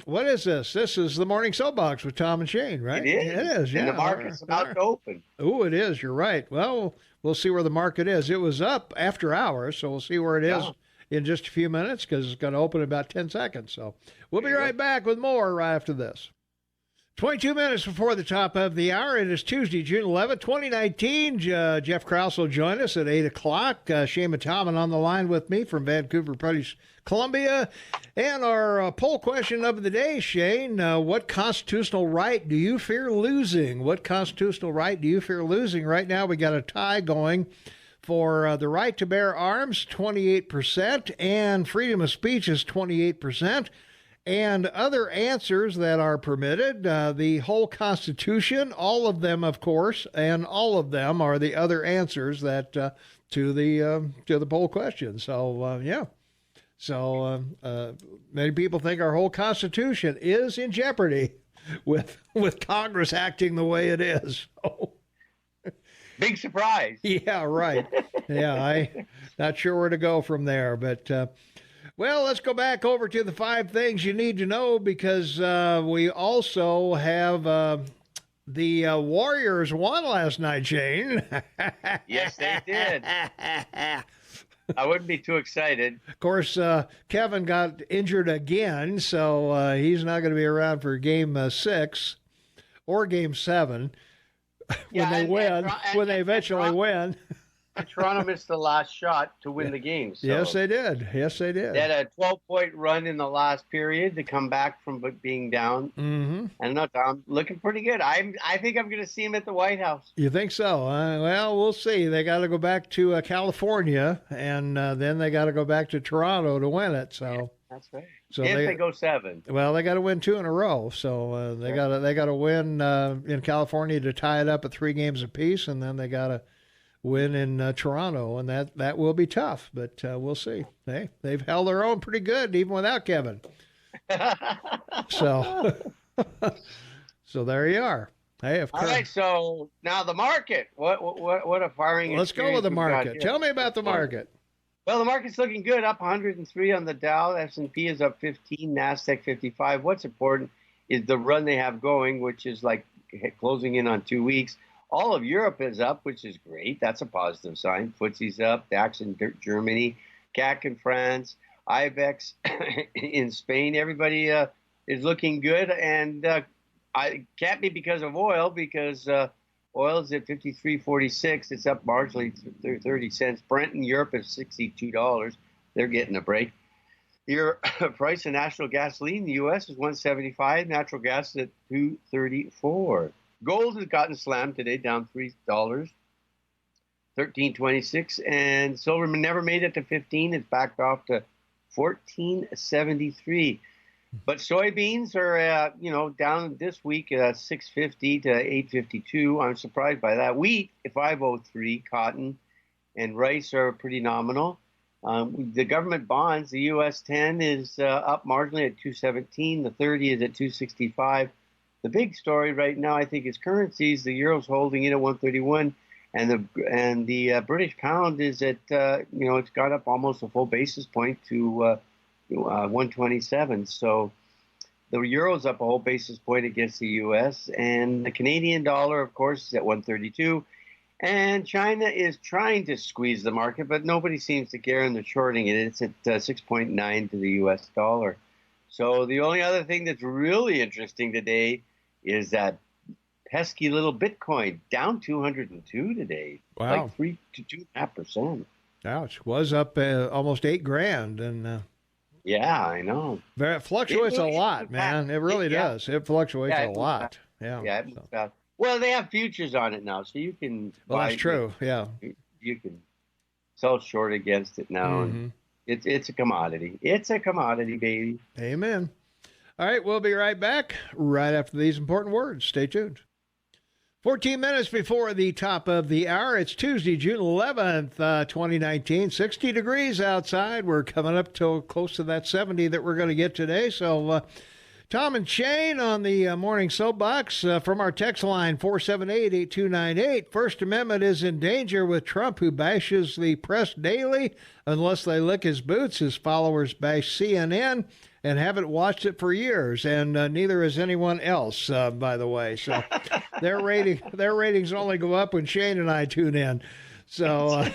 What is this? This is the Morning Soapbox with Tom and Shane, right? It is, yeah. And the market's about to open. Oh, it is. You're right. Well, we'll see where the market is. It was up after hours, so we'll see where it is in just a few minutes because it's going to open in about 10 seconds. So we'll be right back with more right after this. 22 minutes before the top of the hour. It is Tuesday, June 11th, 2019. Jeff Krauss will join us at 8 o'clock. Shane Mataman on the line with me from Vancouver, British Columbia. And our poll question of the day, Shane, what constitutional right do you fear losing? What constitutional right do you fear losing? Right now we got a tie going for the right to bear arms, 28%, and freedom of speech is 28%. And other answers that are permitted, the whole Constitution, all of them, of course, and all of them are the other answers that to the poll question. So So many people think our whole Constitution is in jeopardy with Congress acting the way it is. So. Big surprise. Yeah, right. Yeah, I'm not sure where to go from there, but. Well, let's go back over to the 5 things you need to know because we also have the Warriors won last night, Shane. Yes, they did. I wouldn't be too excited. Of course, Kevin got injured again, so he's not going to be around for Game 6 or Game 7 when they eventually win. Toronto missed the last shot to win the game. So yes, they did. They had a 12-point run in the last period to come back from being down. Mm-hmm. And I'm looking pretty good. I think I'm going to see him at the White House. You think so? Well, we'll see. They got to go back to California, and then they got to go back to Toronto to win it. So yeah, that's right. So if they go 7. Well, they got to win 2 in a row. So they got to win in California to tie it up at 3 games apiece, and then they got to win in Toronto, and that will be tough, but we'll see. Hey, they've held their own pretty good even without Kevin. So there you are. Hey, of course. All right, so now the market. What a firing! Let's go with the market. Tell me about the market. Well, the market's looking good, up 103 on the Dow. S&P is up 15, NASDAQ 55. What's important is the run they have going, which is like closing in on 2 weeks. All of Europe is up, which is great. That's a positive sign. FTSE's up, DAX in Germany, CAC in France, IBEX in Spain. Everybody is looking good, and it can't be because of oil, because oil is at $53.46. It's up marginally 30 cents. Brent in Europe is $62. They're getting a break. Your price of natural gasoline in the U.S. is $1.75. Natural gas is at $2.34. Gold has gotten slammed today, down $3, $13.26, and silver never made it to 15. It's backed off to $14.73. But soybeans are, down this week at $6.50 to $8.52. I'm surprised by that. Wheat at $5.03. Cotton and rice are pretty nominal. The government bonds, the U.S. 10 is up marginally at $2.17. The 30 is at $2.65. The big story right now, I think, is currencies. The euro's holding in at 131, and the British pound is at it's got up almost a full basis point to 127. So the euro's up a whole basis point against the U.S. and the Canadian dollar, of course, is at 132. And China is trying to squeeze the market, but nobody seems to care, and they're shorting it. It's at 6.9 to the U.S. dollar. So the only other thing that's really interesting today is that pesky little Bitcoin, down 202 today. Wow. Like 3 to 2.5%. Ouch. Was up almost $8,000. And yeah, I know. It fluctuates a lot, man. It really does. It fluctuates a lot. Yeah. Yeah, it moves out. Well, they have futures on it now, so you can Well, buy that's true. Yeah. You can sell short against it now. Mm-hmm. And it's a commodity. It's a commodity, baby. Amen. All right, we'll be right back right after these important words. Stay tuned. 14 minutes before the top of the hour. It's Tuesday, June 11th, 2019. 60 degrees outside. We're coming up to close to that 70 that we're going to get today. So, Tom and Shane on the morning soapbox from our text line 478-8298. First Amendment is in danger with Trump, who bashes the press daily unless they lick his boots. His followers bash CNN and haven't watched it for years, and neither has anyone else, by the way. So their ratings only go up when Shane and I tune in. So.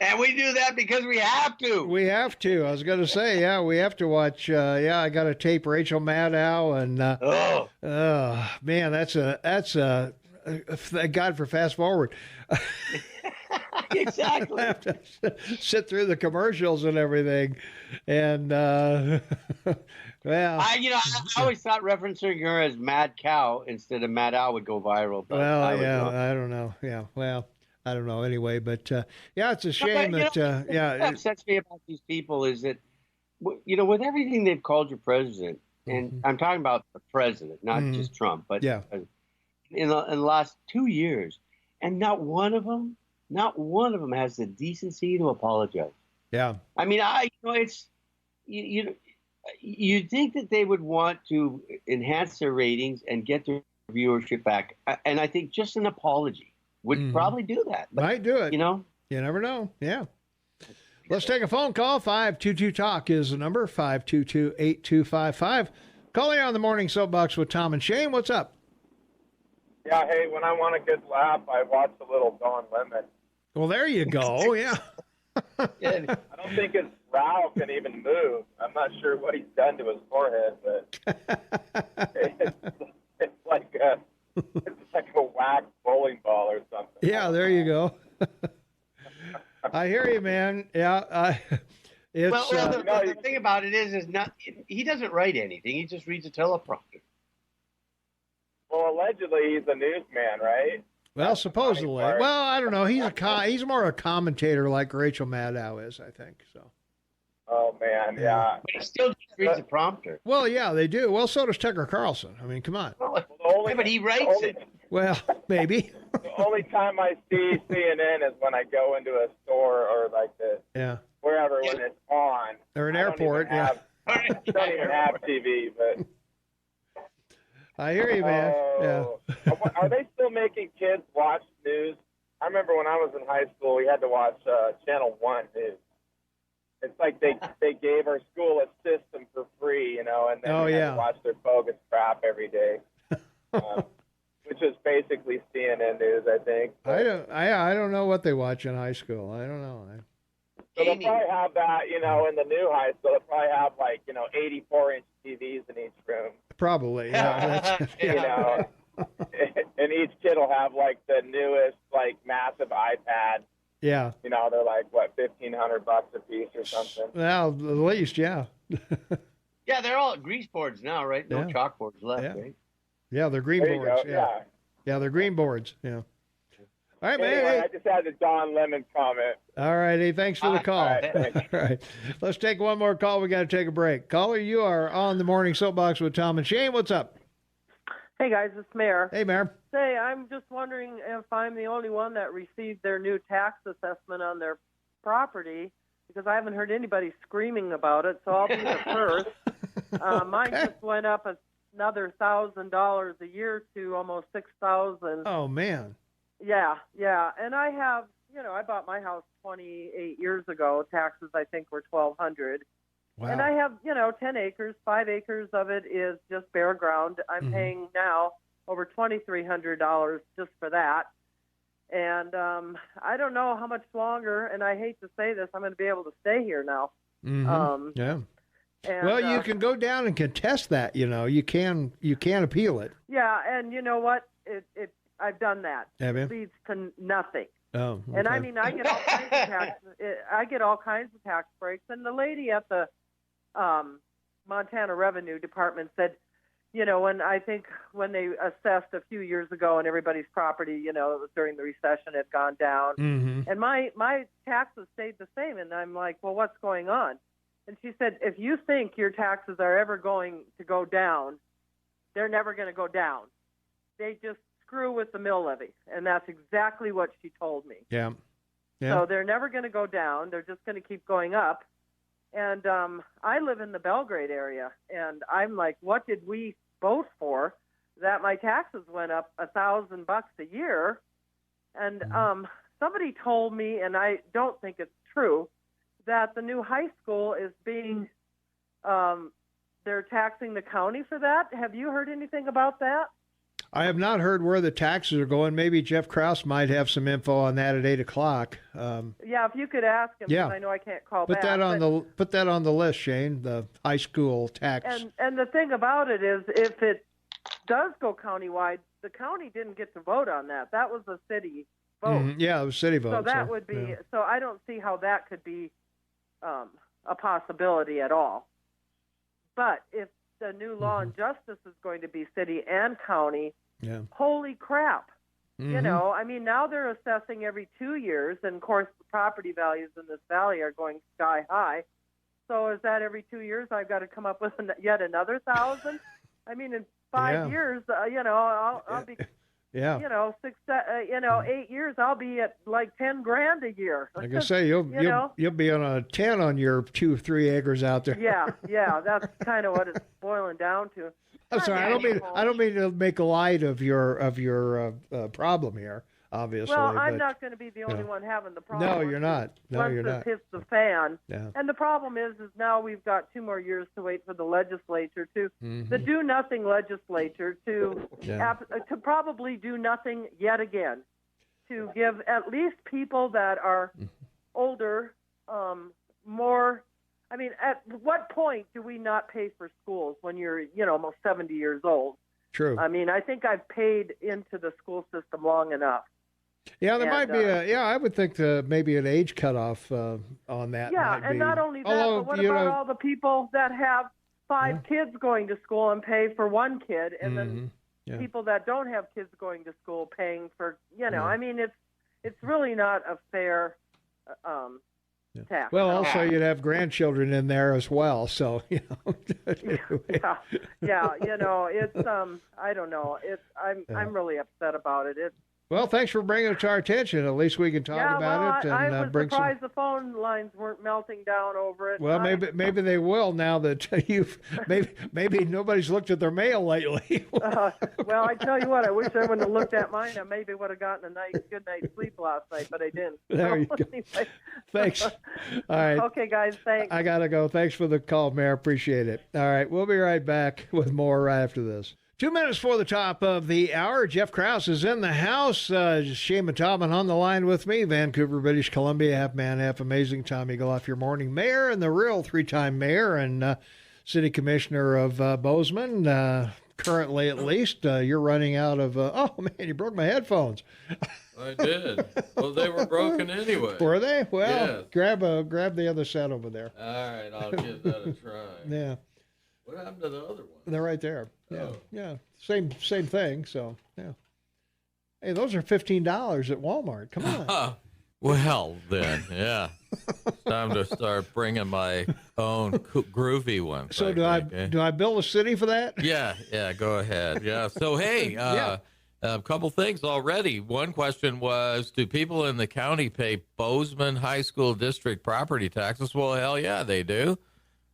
And we do that because we have to. We have to. I was going to say, yeah, we have to watch. I got to tape Rachel Maddow, and man, that's thank God for fast forward. Exactly. I have to sit through the commercials and everything, and well, I always thought referencing her as Mad Cow instead of Maddow would go viral. But I don't know. Yeah, well. I don't know anyway, but it's a shame that what upsets me about these people is that, with everything they've called your president, and I'm talking about the president, not just Trump, but in the last 2 years, and not one of them has the decency to apologize. Yeah. I mean, it's you'd think that they would want to enhance their ratings and get their viewership back, and I think just an apology would probably do that. But, might do it. You never know. Yeah. Let's take a phone call. 522-TALK is the number, 522-8255. Calling on the morning soapbox with Tom and Shane. What's up? Yeah, hey, when I want a good laugh, I watch a little Don Lemon. Well, there you go. Yeah. I don't think his brow can even move. I'm not sure what he's done to his forehead, but it's like a wax bowling ball or something. Yeah, there you go. I hear you, man. Yeah, it's. The thing about it is not he doesn't write anything. He just reads a teleprompter. Well, allegedly he's a newsman, right? Well, supposedly. Well, I don't know. He's more a commentator like Rachel Maddow is, I think. So. Oh man, yeah. But he still just reads a prompter. Well, yeah, they do. Well, so does Tucker Carlson. I mean, come on. But he writes it. Well, maybe. The only time I see CNN is when I go into a store or wherever when it's on. Or an airport, I don't even have TV, but. I hear you, man. Yeah. Are they still making kids watch news? I remember when I was in high school, we had to watch Channel 1 news. It's like they gave our school a system for free, and then we had to watch their bogus crap every day, which is basically CNN news, I think. I don't know what they watch in high school. I don't know. So they'll probably have that, in the new high school. They'll probably have 84-inch TVs in each room. Probably, yeah. And each kid will have the newest massive iPad. Yeah. They're $1,500 a piece or something. Well, at least, yeah. Yeah, they're all grease boards now, right? No chalkboards left, right? Yeah, they're green boards. Yeah, they're green boards. Yeah. All right, anyway, man. I just had the Don Lemon comment. All righty. Thanks for the call. All right. Let's take one more call. We got to take a break. Caller, you are on the morning soapbox with Tom and Shane. What's up? Hey, guys. It's Mayor. Hey, Mayor. Say, I'm just wondering if I'm the only one that received their new tax assessment on their property, because I haven't heard anybody screaming about it, so I'll be the first. Mine just went up another $1,000 a year to almost $6,000. Oh, man. Yeah. And I have, I bought my house 28 years ago. Taxes, I think, were $1,200. Wow. And I have, 10 acres. 5 acres of it is just bare ground. I'm paying now over $2,300 just for that. And I don't know how much longer, and I hate to say this, I'm going to be able to stay here now. Yeah. And, well, you can go down and contest that. You can appeal it. Yeah, and you know what? I've done that. Have you? It leads to nothing. Oh, okay. And I mean, I get all kinds of tax breaks. And the lady at the Montana Revenue Department said, when they assessed a few years ago and everybody's property, it was during the recession, had gone down. And my taxes stayed the same. And I'm like, well, what's going on? And she said, if you think your taxes are ever going to go down, they're never going to go down. They just screw with the mill levy. And that's exactly what she told me. Yeah. So they're never going to go down. They're just going to keep going up. And I live in the Belgrade area, and I'm like, what did we vote for that my taxes went up $1,000 a year? And somebody told me, and I don't think it's true, that the new high school is being, they're taxing the county for that. Have you heard anything about that? I have not heard where the taxes are going. Maybe Jeff Krauss might have some info on that at 8 o'clock. Yeah, if you could ask him, because I know I can't call back. Put that on the list, Shane, the high school tax. And the thing about it is, if it does go countywide, the county didn't get to vote on that. That was a city vote. Mm-hmm. Yeah, it was city vote. So that would be, so I don't see how that could be a possibility at all. But if the new law and justice is going to be city and county, holy crap. You know, I mean, now they're assessing every 2 years, and of course the property values in this valley are going sky high. So is that every 2 years I've got to come up with yet another 1,000? I mean, in 5 years, you know, I'll be, you know, 8 years, I'll be at like $10,000 a year. Like I say, you'll be on a 10 on your 2-3 acres out there. Yeah, that's kind of what it's boiling down to. I'm sorry, I don't mean to make light of your problem here. Obviously, well, I'm not going to be the only one having the problem. No, you're not. Once this hits the fan, Yeah. And the problem is now we've got 2 more years to wait for the legislature the do nothing legislature to probably do nothing yet again, to give at least people that are older more. I mean, at what point do we not pay for schools when you're, almost 70 years old? True. I mean, I think I've paid into the school system long enough. Yeah, there might be I would think maybe an age cutoff on that. Yeah, and not only that, but what about all the people that have 5 kids going to school and pay for 1 kid, and then people that don't have kids going to school paying for, I mean, it's really not a fair tax. Well, also you'd have grandchildren in there as well, so it's I don't know. I'm really upset about it. Well, thanks for bringing it to our attention. At least we can talk about it. And I was surprised the phone lines weren't melting down over it. Well, maybe they will now that maybe nobody's looked at their mail lately. Well, I tell you what, I wish I wouldn't have looked at mine. I maybe would have gotten a good night's sleep last night, but I didn't. There you go. Anyway. Thanks. All right. Okay, guys. Thanks. I gotta go. Thanks for the call, Mayor. Appreciate it. All right, we'll be right back with more right after this. 2 minutes for the top of the hour. Jeff Krauss is in the house. Shane Tobin on the line with me. Vancouver, British Columbia, half man, half amazing. Tom Eagle off your morning mayor and the real 3-time mayor and City Commissioner of Bozeman. Currently, at least, you're running out of. Oh man, you broke my headphones. I did. Well, they were broken anyway. Were they? Well, grab the other set over there. All right, I'll give that a try. Yeah. What happened to the other one? They're right there. Yeah, Oh. yeah, same thing. So yeah. Hey, those are $15 at Walmart. Come on. Well, then, yeah. It's time to start bringing my own groovy ones. So do I build a city for that? Yeah, go ahead. Yeah. So, hey, a couple things already. One question was, do people in the county pay Bozeman High School District property taxes? Well, hell yeah, they do.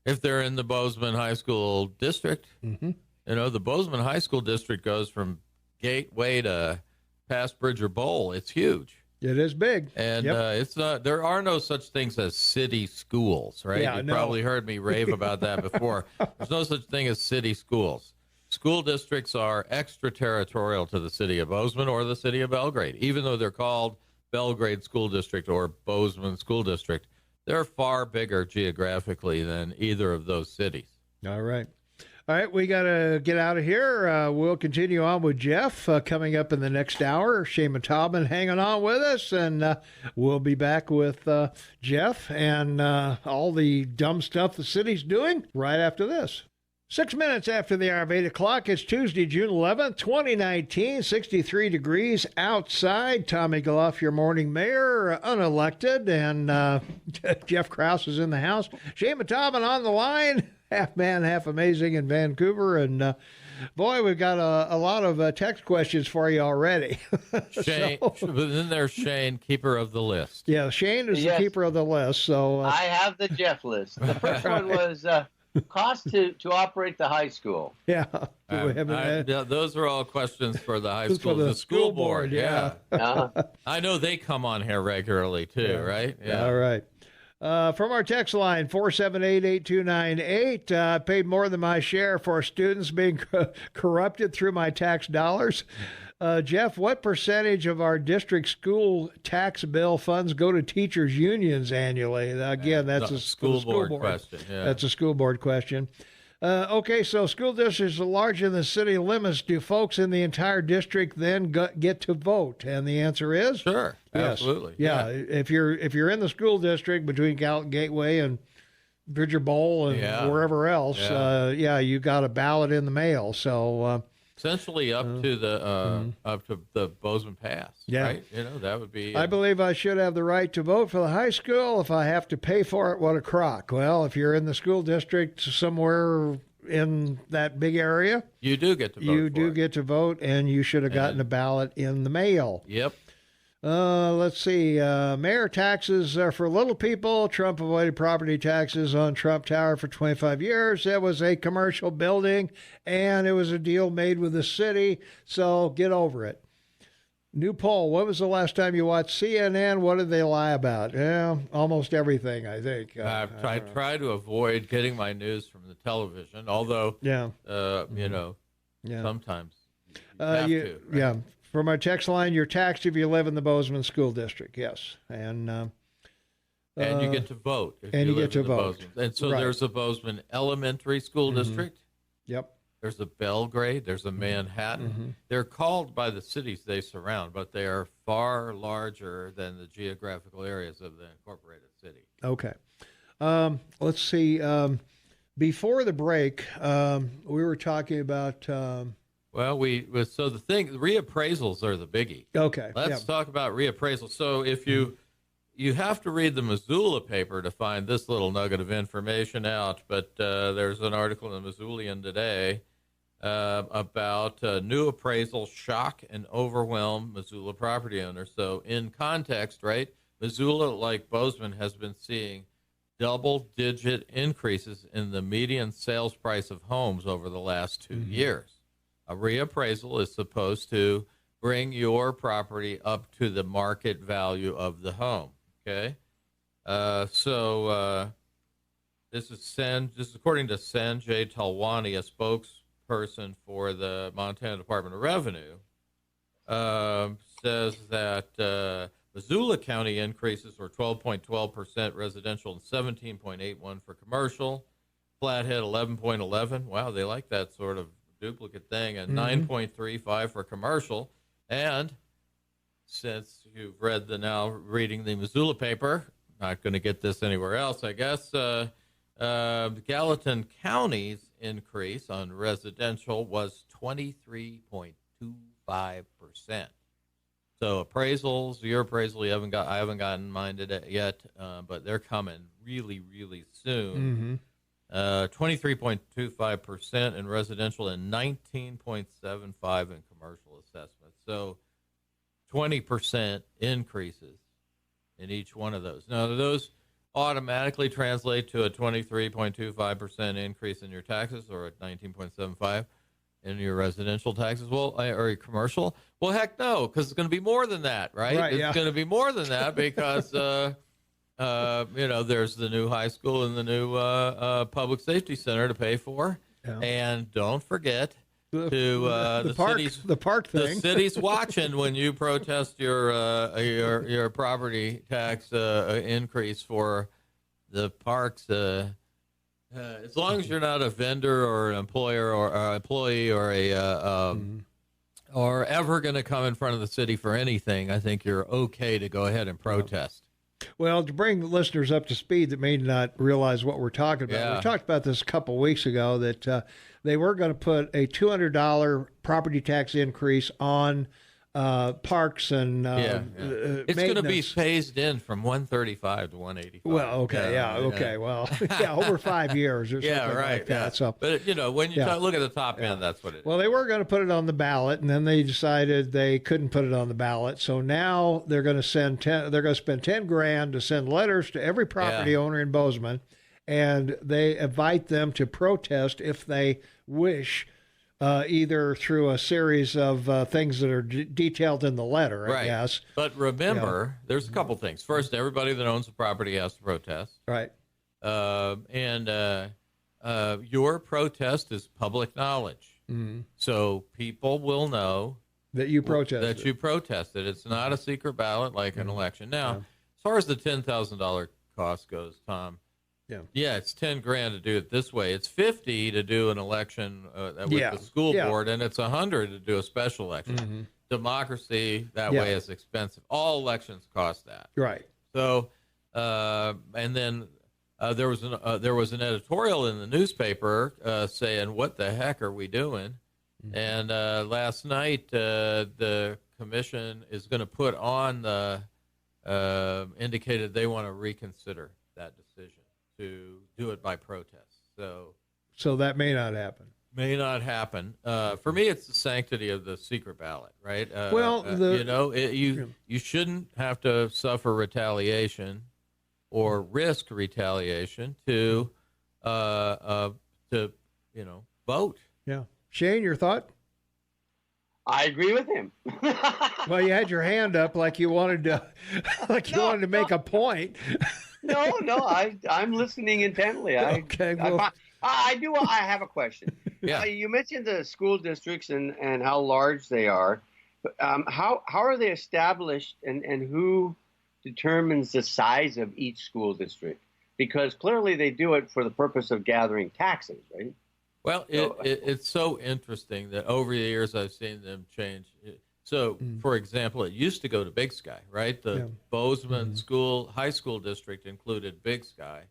If they're in the Bozeman High School District. Mm-hmm. The Bozeman High School District goes from Gateway to past Bridger Bowl. It's huge. It is big. And it's not. There are no such things as city schools, right? Yeah, You've probably heard me rave about that before. There's no such thing as city schools. School districts are extraterritorial to the city of Bozeman or the city of Belgrade, even though they're called Belgrade School District or Bozeman School District. They're far bigger geographically than either of those cities. All right. All right, we got to get out of here. We'll continue on with Jeff coming up in the next hour. Shane Tobin hanging on with us, and we'll be back with Jeff and all the dumb stuff the city's doing right after this. 6 minutes after the hour of 8 o'clock, it's Tuesday, June 11th, 2019, 63 degrees outside. Tommy Gloff, your morning mayor, unelected, and Jeff Krauss is in the house. Shane Mataban on the line, half man, half amazing in Vancouver, and boy, we've got a lot of text questions for you already. Shane, but then there's Shane, keeper of the list. Yeah, Shane is the keeper of the list. So I have the Jeff list. The first one was cost to operate the high school. Yeah. Those are all questions for the high school. The school board, yeah. I know they come on here regularly, too, right? Yeah. All right. From our text line, 478-8298, paid more than my share for students being corrupted through my tax dollars. Jeff, what percentage of our district school tax bill funds go to teachers' unions annually? Again, that's a school board question. Yeah. That's a school board question. Okay, so school districts are larger than city limits. Do folks in the entire district then get to vote? And the answer is sure, yes. Absolutely. Yeah, if you're in the school district between Gallatin Gateway and Bridger Bowl and wherever else, you got a ballot in the mail. So essentially up to the Bozeman Pass. Yeah, right? That would be. I believe I should have the right to vote for the high school. If I have to pay for it, what a crock. Well, if you're in the school district somewhere in that big area, you do get to vote. You do get to vote, and you should have gotten a ballot in the mail. Yep. Let's see. Mayor taxes are for little people. Trump avoided property taxes on Trump Tower for 25 years. It was a commercial building, and it was a deal made with the city, so get over it. New poll. When was the last time you watched CNN? What did they lie about? Yeah, almost everything, I think. I try to avoid getting my news from the television, although, sometimes you have to. Right? Yeah. From our text line, you're taxed if you live in the Bozeman School District. Yes. And you get to vote. And you get to vote. Bozeman. And so there's a Bozeman Elementary School District. Yep. There's a Belgrade. There's a Manhattan. Mm-hmm. They're called by the cities they surround, but they are far larger than the geographical areas of the incorporated city. Okay. Let's see. Before the break, we were talking about... so the reappraisals are the biggie. Okay. Let's talk about reappraisals. So if you have to read the Missoula paper to find this little nugget of information out, but there's an article in the Missoulian today about new appraisals shock and overwhelm Missoula property owners. So in context, right, Missoula, like Bozeman, has been seeing double-digit increases in the median sales price of homes over the last 2 years. A reappraisal is supposed to bring your property up to the market value of the home. Okay, this is according to Sanjay Talwani, a spokesperson for the Montana Department of Revenue. Says that Missoula County increases were 12.12% residential and 17.81% for commercial. Flathead 11.11%. Wow, they like that sort of duplicate thing, and 9.35 for commercial. And since you've reading the Missoula paper, not going to get this anywhere else, I guess, Gallatin County's increase on residential was 23.25%. So appraisals, your appraisal, I haven't gotten mine yet, but they're coming really, really soon. 23.25% in residential and 19.75% in commercial assessments. So 20% increases in each one of those. Now, do those automatically translate to a 23.25% increase in your taxes or a 19.75% in your residential taxes? Well, or your commercial? Well, heck no, because it's going to be more than that, right? It's going to be more than that because... there's the new high school and the new public safety center to pay for, and don't forget the park thing. The city's watching when you protest your property tax increase for the parks. As long as you're not a vendor or an employer or employee or or ever going to come in front of the city for anything, I think you're okay to go ahead and protest. Well, to bring listeners up to speed that may not realize what we're talking about, we talked about this a couple of weeks ago that they were going to put a $200 property tax increase on parks and it's going to be phased in from 135 to 185. Well, okay, well, over 5 years or something like that. So, but when you look at the top end, that's what it is. Well, they were going to put it on the ballot, and then they decided they couldn't put it on the ballot. So now they're going to spend $10,000 to send letters to every property owner in Bozeman, and they invite them to protest if they wish. Either through a series of things that are detailed in the letter, I guess. But remember, there's a couple things. First, everybody that owns the property has to protest. Right. And your protest is public knowledge. Mm-hmm. So people will know that you protested. That you protested. It's not a secret ballot like an election. Now, as far as the $10,000 cost goes, Tom, it's $10,000 to do it this way. It's $50 to do an election with the school board, and it's $100 to do a special election. Mm-hmm. Democracy that way is expensive. All elections cost that. Right. So, and then there was an editorial in the newspaper saying, "What the heck are we doing?" Mm-hmm. And last night, the commission is going to put on the indicated they want to reconsider that decision to do it by protest. So that may not happen. May not happen. For me, it's the sanctity of the secret ballot, right? You shouldn't have to suffer retaliation or risk retaliation to vote. Yeah. Shane, your thought? I agree with him. Well, you had your hand up like you wanted to, wanted to make a point. No, I'm listening intently. Okay. Well, I do. I have a question. Yeah. You mentioned the school districts and how large they are. How are they established, and who determines the size of each school district? Because clearly they do it for the purpose of gathering taxes, right? Well, it's so interesting that over the years I've seen them change. So, for example, it used to go to Big Sky, right? The Bozeman high school district included Big Sky.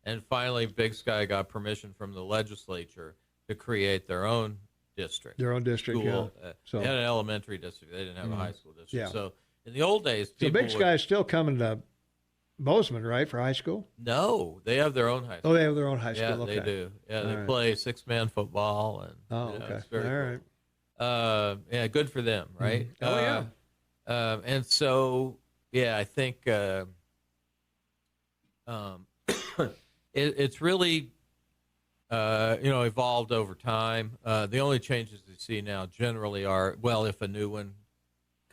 And finally, Big Sky got permission from the legislature to create their own district. Their own district, school. So they had an elementary district. They didn't have a high school district. Yeah. So in the old days, so Big Sky is still coming to Bozeman, right, for high school? No, they have their own high school. Oh, they have their own high school. Yeah, okay. they do. Yeah, they right. play six-man football. And, okay. It's very All cool. right. Yeah, good for them, right? Oh, yeah. And so, I think it's really, evolved over time. The only changes you see now generally are, if a new one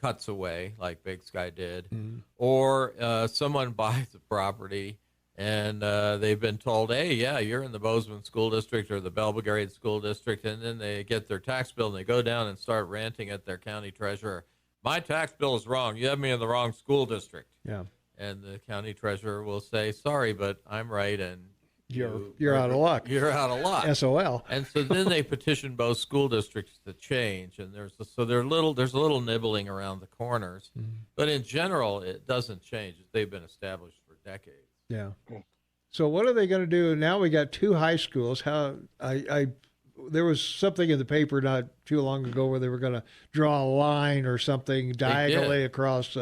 cuts away, like Big Sky did, or someone buys a property and they've been told, hey, you're in the Bozeman School District or the Belgrade School District, and then they get their tax bill and they go down and start ranting at their county treasurer. My tax bill is wrong. You have me in the wrong school district. Yeah. And the county treasurer will say, sorry, but I'm right, and you're out of luck. You're out of luck. SOL. And so then they petition both school districts to change, and there's a little nibbling around the corners, but in general, it doesn't change. They've been established for decades. Yeah. So what are they going to do now? We got two high schools. There was something in the paper not too long ago where they were going to draw a line or something diagonally across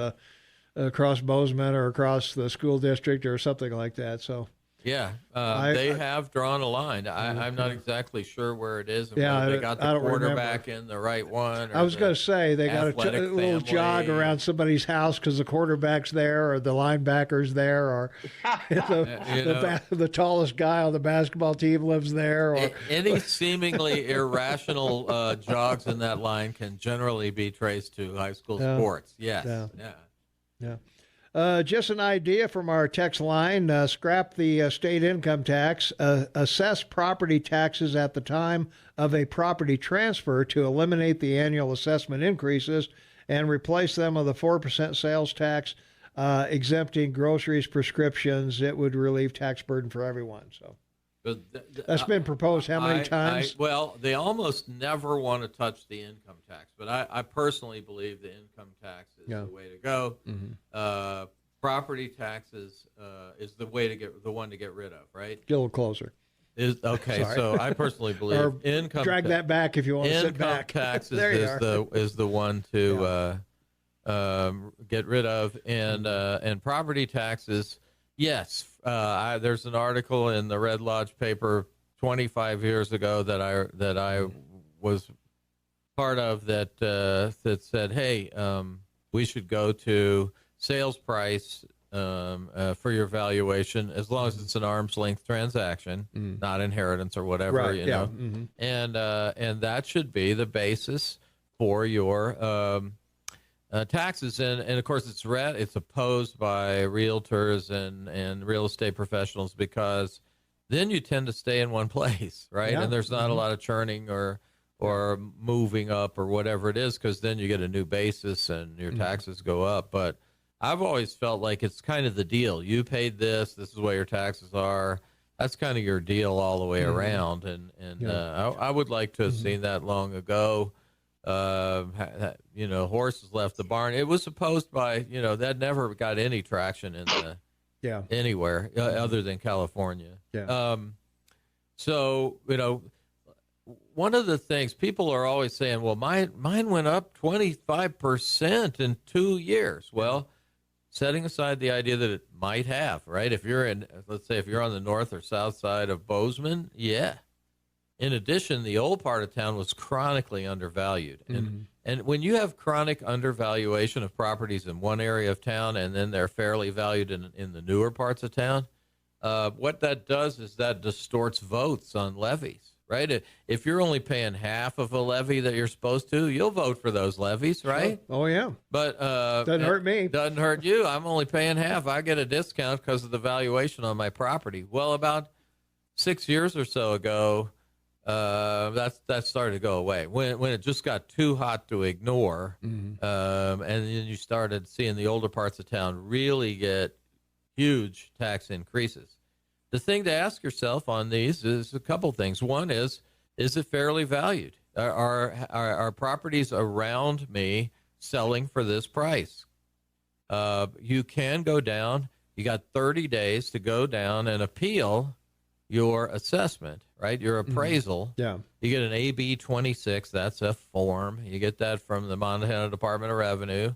Bozeman or across the school district or something like that. So. Yeah, they have drawn a line. I'm not exactly sure where it is. And whether they got the quarterback in the right one. I was going to say they got a little jog around somebody's house because the quarterback's there or the linebacker's there or the tallest guy on the basketball team lives there. Or any seemingly irrational jogs in that line can generally be traced to high school sports. Yes. Yeah. Just an idea from our text line, scrap the state income tax, assess property taxes at the time of a property transfer to eliminate the annual assessment increases and replace them with a 4% sales tax, exempting groceries, prescriptions. It would relieve tax burden for everyone. So that's been proposed how many times? They almost never want to touch the income tax, but I personally believe the income tax is the way to go. property taxes is the one to get rid of, right? Get a little closer. Okay, so I personally believe or drag that back if you want to sit back. Income taxes is the one to get rid of, and property taxes. Yes, there's an article in the Red Lodge paper 25 years ago that I was part of that said, hey, we should go to sales price for your valuation, as long as it's an arm's length transaction, not inheritance or whatever, right, you know. And that should be the basis for your taxes. And of course, it's opposed by realtors and real estate professionals, because then you tend to stay in one place, right? Yeah. And there's not a lot of churning or moving up or whatever it is, because then you get a new basis and your taxes go up. But I've always felt like it's kind of the deal. You paid this is what your taxes are. That's kind of your deal all the way around. And I would like to have seen that long ago. Horses left the barn. It was opposed by, that never got any traction in the anywhere other than California. Yeah. So, one of the things people are always saying, well, mine went up 25% in 2 years. Well, setting aside the idea that it might have, right? Let's say if you're on the north or south side of Bozeman, yeah. In addition, the old part of town was chronically undervalued. And when you have chronic undervaluation of properties in one area of town and then they're fairly valued in the newer parts of town, what that does is that distorts votes on levies, right? If you're only paying half of a levy that you're supposed to, you'll vote for those levies, right? Sure. Oh, yeah. But doesn't hurt me. Doesn't hurt you. I'm only paying half. I get a discount because of the valuation on my property. Well, about 6 years or so ago, that started to go away when it just got too hot to ignore, and then you started seeing the older parts of town really get huge tax increases. The thing to ask yourself on these is a couple things. One is it fairly valued? Are properties around me selling for this price? You can go down. You got 30 days to go down and appeal your assessment, right? Your appraisal. Yeah. You get an AB 26. That's a form. You get that from the Montana Department of Revenue.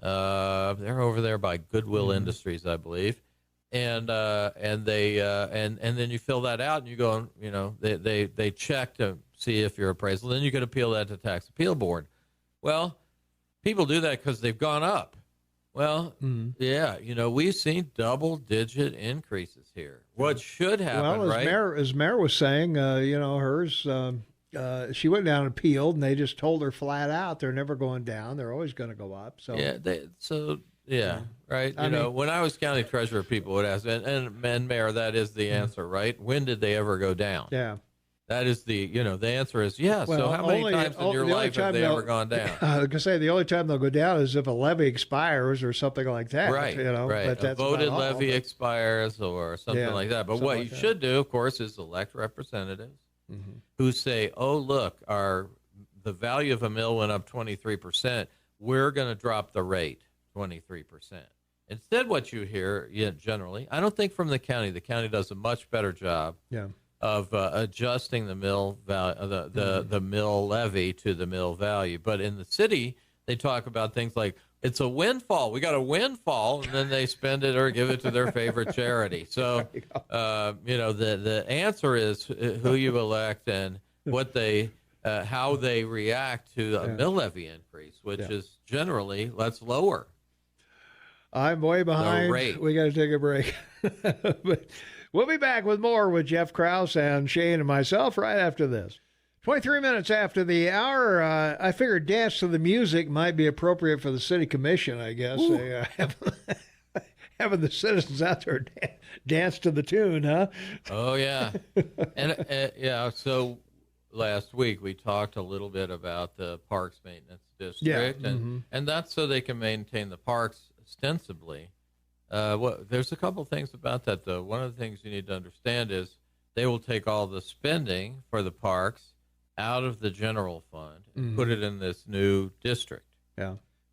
They're over there by Goodwill Industries, I believe. And then you fill that out and you go, they check to see if your appraisal. Then you can appeal that to Tax Appeal Board. Well, people do that because they've gone up. Well, yeah, we've seen double-digit increases here. What should happen, right? As Mayor was saying, hers, she went down and appealed, and they just told her flat out they're never going down; they're always going to go up. So right. When I was county treasurer, people would ask, and Mayor, that is the answer, right? When did they ever go down? Yeah. That is the answer is yes. Well, so how many times in your life have they ever gone down? I was going to say the only time they'll go down is if a levy expires or something like that. Right, right. But that's a voted levy expires or something like that. But what you should do, of course, is elect representatives who say, oh, look, the value of a mill went up 23%. We're going to drop the rate 23%. Instead, what you hear generally, I don't think from the county does a much better job. Yeah. Of adjusting the mill the mill levy to the mill value. But in the city, they talk about things like, it's a windfall. We got a windfall, and then they spend it or give it to their favorite charity. So, the answer is who you elect and what they how they react to a mill levy increase, which is generally, let's lower. I'm way behind. We got to take a break. But we'll be back with more with Jeff Krauss and Shane and myself right after this. 23 minutes after the hour, I figured Dance to the Music might be appropriate for the City Commission, I guess. Having the citizens out there dance to the tune, huh? Oh, yeah. And, so last week we talked a little bit about the Parks Maintenance District, and that's so they can maintain the parks ostensibly. There's a couple things about that, though. One of the things you need to understand is they will take all the spending for the parks out of the general fund and put it in this new district,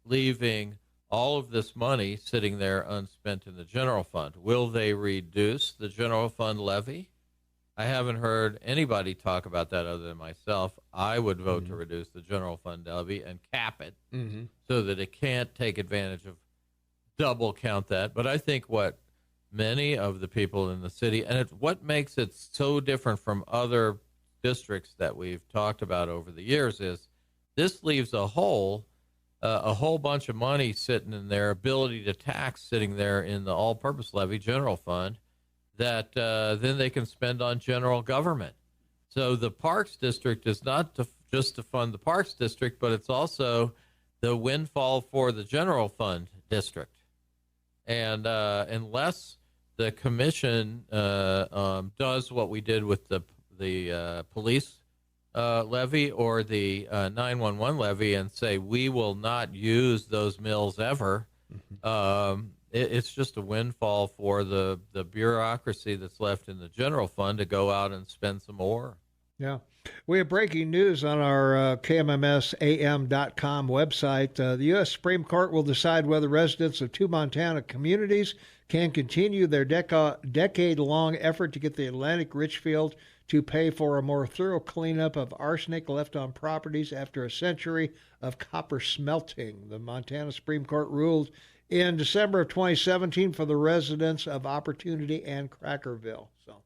leaving all of this money sitting there unspent in the general fund. Will they reduce the general fund levy? I haven't heard anybody talk about that other than myself. I would vote to reduce the general fund levy and cap it so that it can't take advantage of double count that. But I think what many of the people in the city, and what makes it so different from other districts that we've talked about over the years, is this leaves a whole bunch of money sitting in their ability to tax sitting there in the all-purpose levy general fund that then they can spend on general government. So the Parks District is not just to fund the Parks District, but it's also the windfall for the general fund district. And unless the commission does what we did with the police levy or the 911 levy and say we will not use those mills ever, it's just a windfall for the bureaucracy that's left in the general fund to go out and spend some more. Yeah. We have breaking news on our KMMSAM.com website. The U.S. Supreme Court will decide whether residents of two Montana communities can continue their decade-long effort to get the Atlantic Richfield to pay for a more thorough cleanup of arsenic left on properties after a century of copper smelting. The Montana Supreme Court ruled in December of 2017 for the residents of Opportunity and Crackerville. So,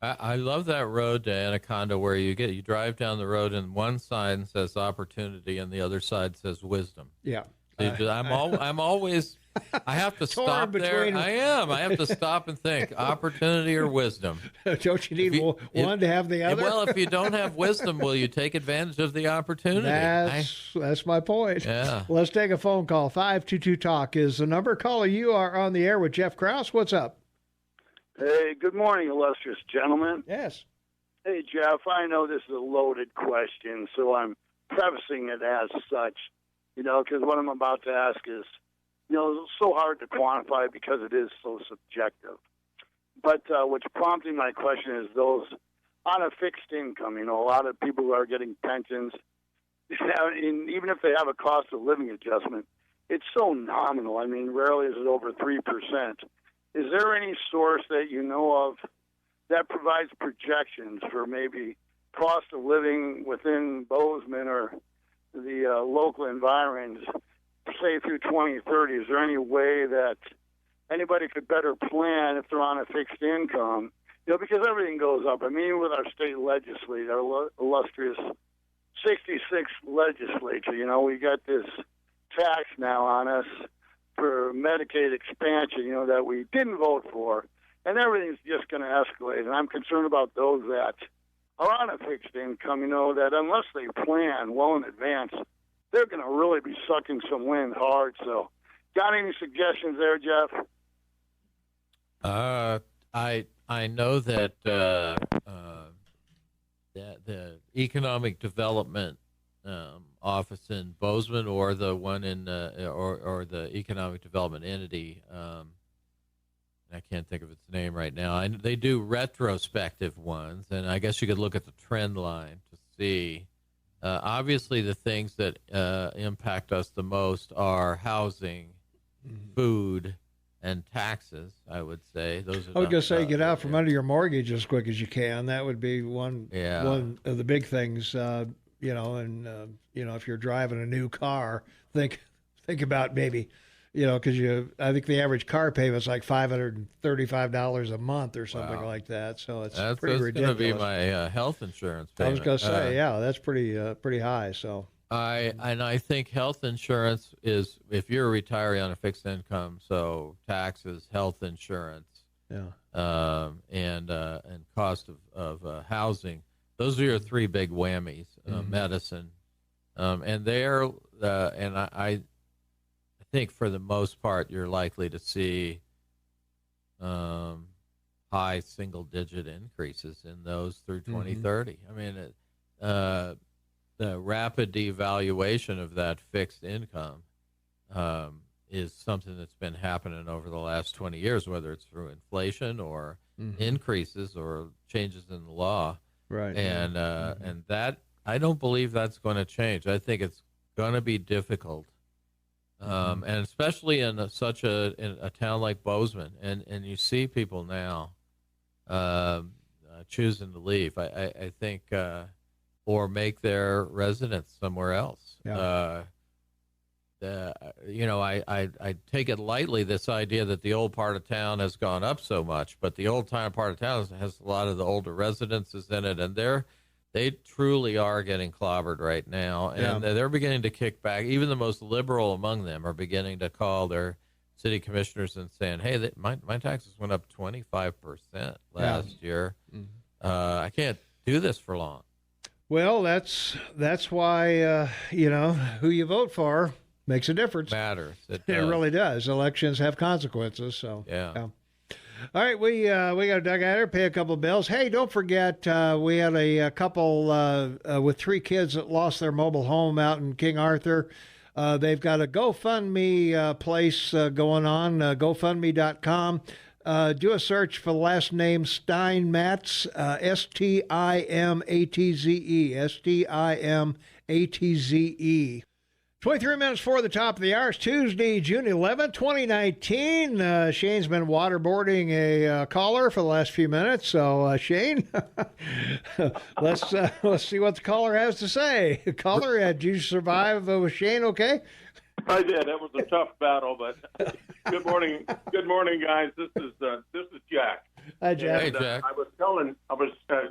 I love that road to Anaconda where you drive down the road and one side says opportunity and the other side says wisdom. Yeah. I'm always, I have to stop there. I have to stop and think opportunity or wisdom. Don't you need one to have the other? Well, if you don't have wisdom, will you take advantage of the opportunity? That's my point. Yeah. Let's take a phone call. 522-TALK is the number. Caller, you are on the air with Jeff Krauss. What's up? Hey, good morning, illustrious gentlemen. Yes. Hey, Jeff, I know this is a loaded question, so I'm prefacing it as such, because what I'm about to ask is, it's so hard to quantify because it is so subjective. But what's prompting my question is those on a fixed income, a lot of people who are getting pensions, and even if they have a cost of living adjustment, it's so nominal. I mean, rarely is it over 3%. Is there any source that you know of that provides projections for maybe cost of living within Bozeman or the local environs, say through 2030? Is there any way that anybody could better plan if they're on a fixed income? Because everything goes up. I mean, with our state legislature, our illustrious 66 legislature, we got this tax now on us for Medicaid expansion, that we didn't vote for, and everything's just going to escalate. And I'm concerned about those that are on a fixed income, that unless they plan well in advance, they're going to really be sucking some wind hard. So, got any suggestions there, Jeff? I know that that the economic development office in Bozeman or the one in or the economic development entity, I can't think of its name right now. They do retrospective ones, and I guess you could look at the trend line to see. Obviously, the things that impact us the most are housing, food, and taxes. I would say those are. I was going to say, get out from under your mortgage as quick as you can. That would be one of the big things. If you're driving a new car, think about maybe, because I think the average car payment's like $535 a month or something like that. So that's pretty ridiculous. That's going to be my health insurance payment. I was going to say, that's pretty high. So I think health insurance is, if you're a retiree on a fixed income, so taxes, health insurance, and cost of housing. Those are your three big whammies. Medicine, and they're and I think for the most part you're likely to see high single-digit increases in those through 2030. I mean, the rapid devaluation of that fixed income is something that's been happening over the last 20 years, whether it's through inflation or increases or changes in the law. Right. And that, I don't believe that's going to change. I think it's going to be difficult and especially in such a town like Bozeman, and you see people now choosing to leave. I think, or make their residence somewhere else. Yeah. I take it lightly, this idea that the old part of town has gone up so much, but the old time part of town has a lot of the older residences in it, and they truly are getting clobbered right now, and they're beginning to kick back. Even the most liberal among them are beginning to call their city commissioners and saying, "Hey, my taxes went up 25% last year. I can't do this for long." Well, that's why who you vote for makes a difference. Matters. It really does. Elections have consequences. So yeah. All right, we got to Doug Adder, pay a couple of bills. Hey, don't forget, we had a couple with 3 kids that lost their mobile home out in King Arthur. They've got a GoFundMe place going on, GoFundMe.com. Do a search for the last name Steinmatze, Stimatze, Stimatze. 23 minutes before the top of the hour. It's Tuesday, June 11, 2019. Shane's been waterboarding a caller for the last few minutes. So, Shane, let's see what the caller has to say. Caller, did you survive with Shane okay? I did. That was a tough battle, but good morning. Good morning, guys. This is Jack. Hi, Jack. Hey, Jack. I was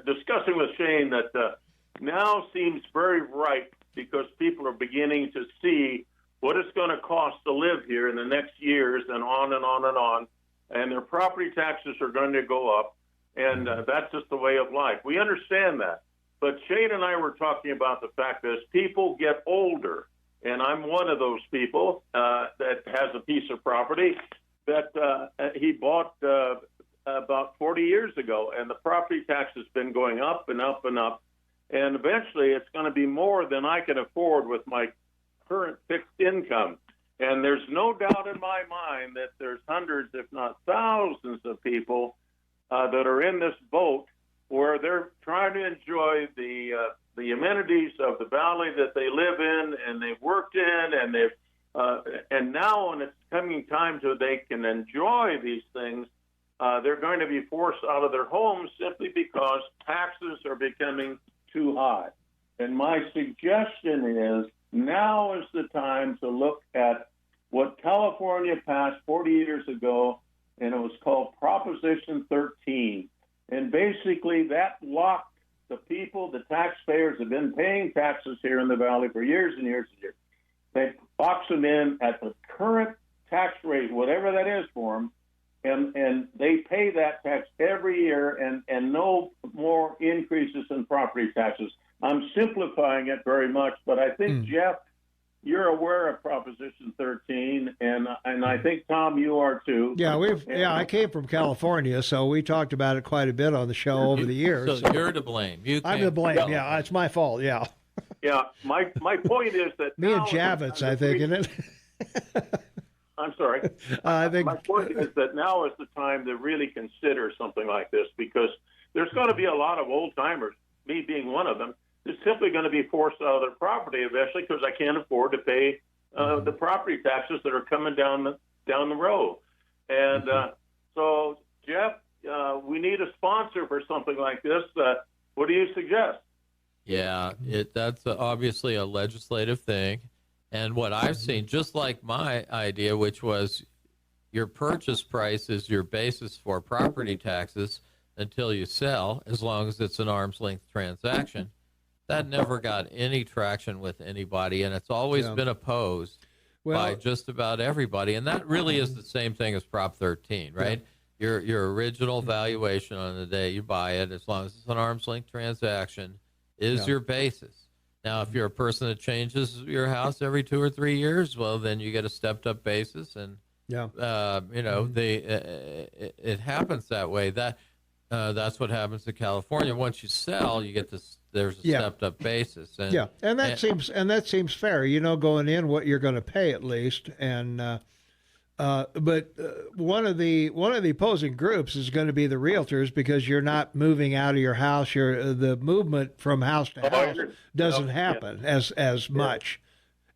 discussing with Shane that now seems very ripe because people are beginning to see what it's going to cost to live here in the next years, and on and on and on. And their property taxes are going to go up, and that's just the way of life. We understand that. But Shane and I were talking about the fact that as people get older, and I'm one of those people that has a piece of property that he bought about 40 years ago, and the property tax has been going up and up and up. And eventually it's going to be more than I can afford with my current fixed income. And there's no doubt in my mind that there's hundreds, if not thousands, of people that are in this boat where they're trying to enjoy the amenities of the valley that they live in and they've worked in, and and now when it's coming time to they can enjoy these things, they're going to be forced out of their homes simply because taxes are becoming too high. And my suggestion is now is the time to look at what California passed 40 years ago, and it was called Proposition 13. And basically that locked the people, the taxpayers have been paying taxes here in the valley for years and years and years. They box them in at the current tax rate, whatever that is for them, and they pay that tax every year, and no more increases in property taxes. I'm simplifying it very much, but I think, Jeff, you're aware of Proposition 13, and I think, Tom, you are too. Yeah, I came from California, so we talked about it quite a bit on the show over the years. So you're to blame. I'm to blame. Yeah, it's my fault. Yeah. Yeah, my point is that me and Javits, I think, isn't it? I'm sorry. I think my point is that now is the time to really consider something like this, because there's going to be a lot of old timers, me being one of them, is simply going to be forced out of their property eventually because I can't afford to pay the property taxes that are coming down the road. And so, Jeff, we need a sponsor for something like this. What do you suggest? Yeah, that's obviously a legislative thing. And what I've seen, just like my idea, which was your purchase price is your basis for property taxes until you sell, as long as it's an arm's length transaction. That never got any traction with anybody, and it's always been opposed by just about everybody. And that really is the same thing as Prop 13, right? Yeah. Your original valuation on the day you buy it, as long as it's an arm's length transaction, is your basis. Now, if you're a person that changes your house every 2 or 3 years, well, then you get a stepped-up basis, and it happens that way. That's what happens to California. Once you sell, you get this. There's a stepped-up basis, and that seems fair. Going in what you're going to pay at least, and but one of the opposing groups is going to be the realtors, because you're not moving out of your house. The movement from house to house doesn't happen as much.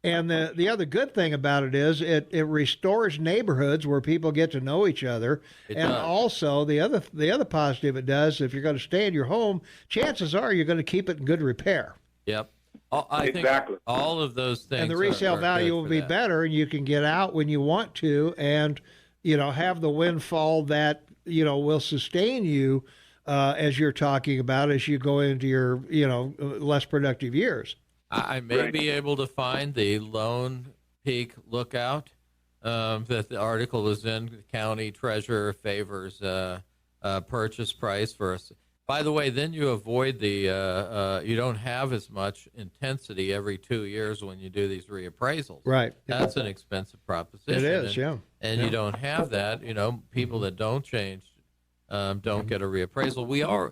And the other good thing about it is it restores neighborhoods where people get to know each other. It and does. Also the other positive it does, if you're going to stay in your home, chances are you're going to keep it in good repair. Yep. I think all of those things. And the resale value will be better, and you can get out when you want to, and have the windfall that will sustain you as you're talking about as you go into your less productive years. I may be able to find the Lone Peak Lookout that the article is in. The county treasurer favors purchase price for us. By the way, then you avoid the you don't have as much intensity every 2 years when you do these reappraisals. Right. That's an expensive proposition. It is, And you don't have that. People that don't change don't get a reappraisal.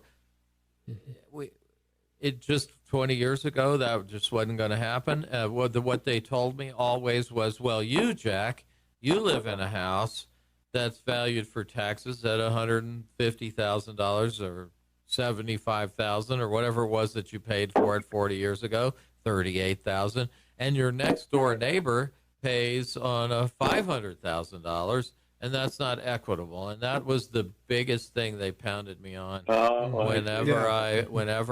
It just 20 years ago, that just wasn't going to happen. What they told me always was, well, Jack, you live in a house that's valued for taxes at $150,000 or $75,000 or whatever it was that you paid for it 40 years ago, $38,000, and your next door neighbor pays on a $500,000, and that's not equitable. And that was the biggest thing they pounded me on whenever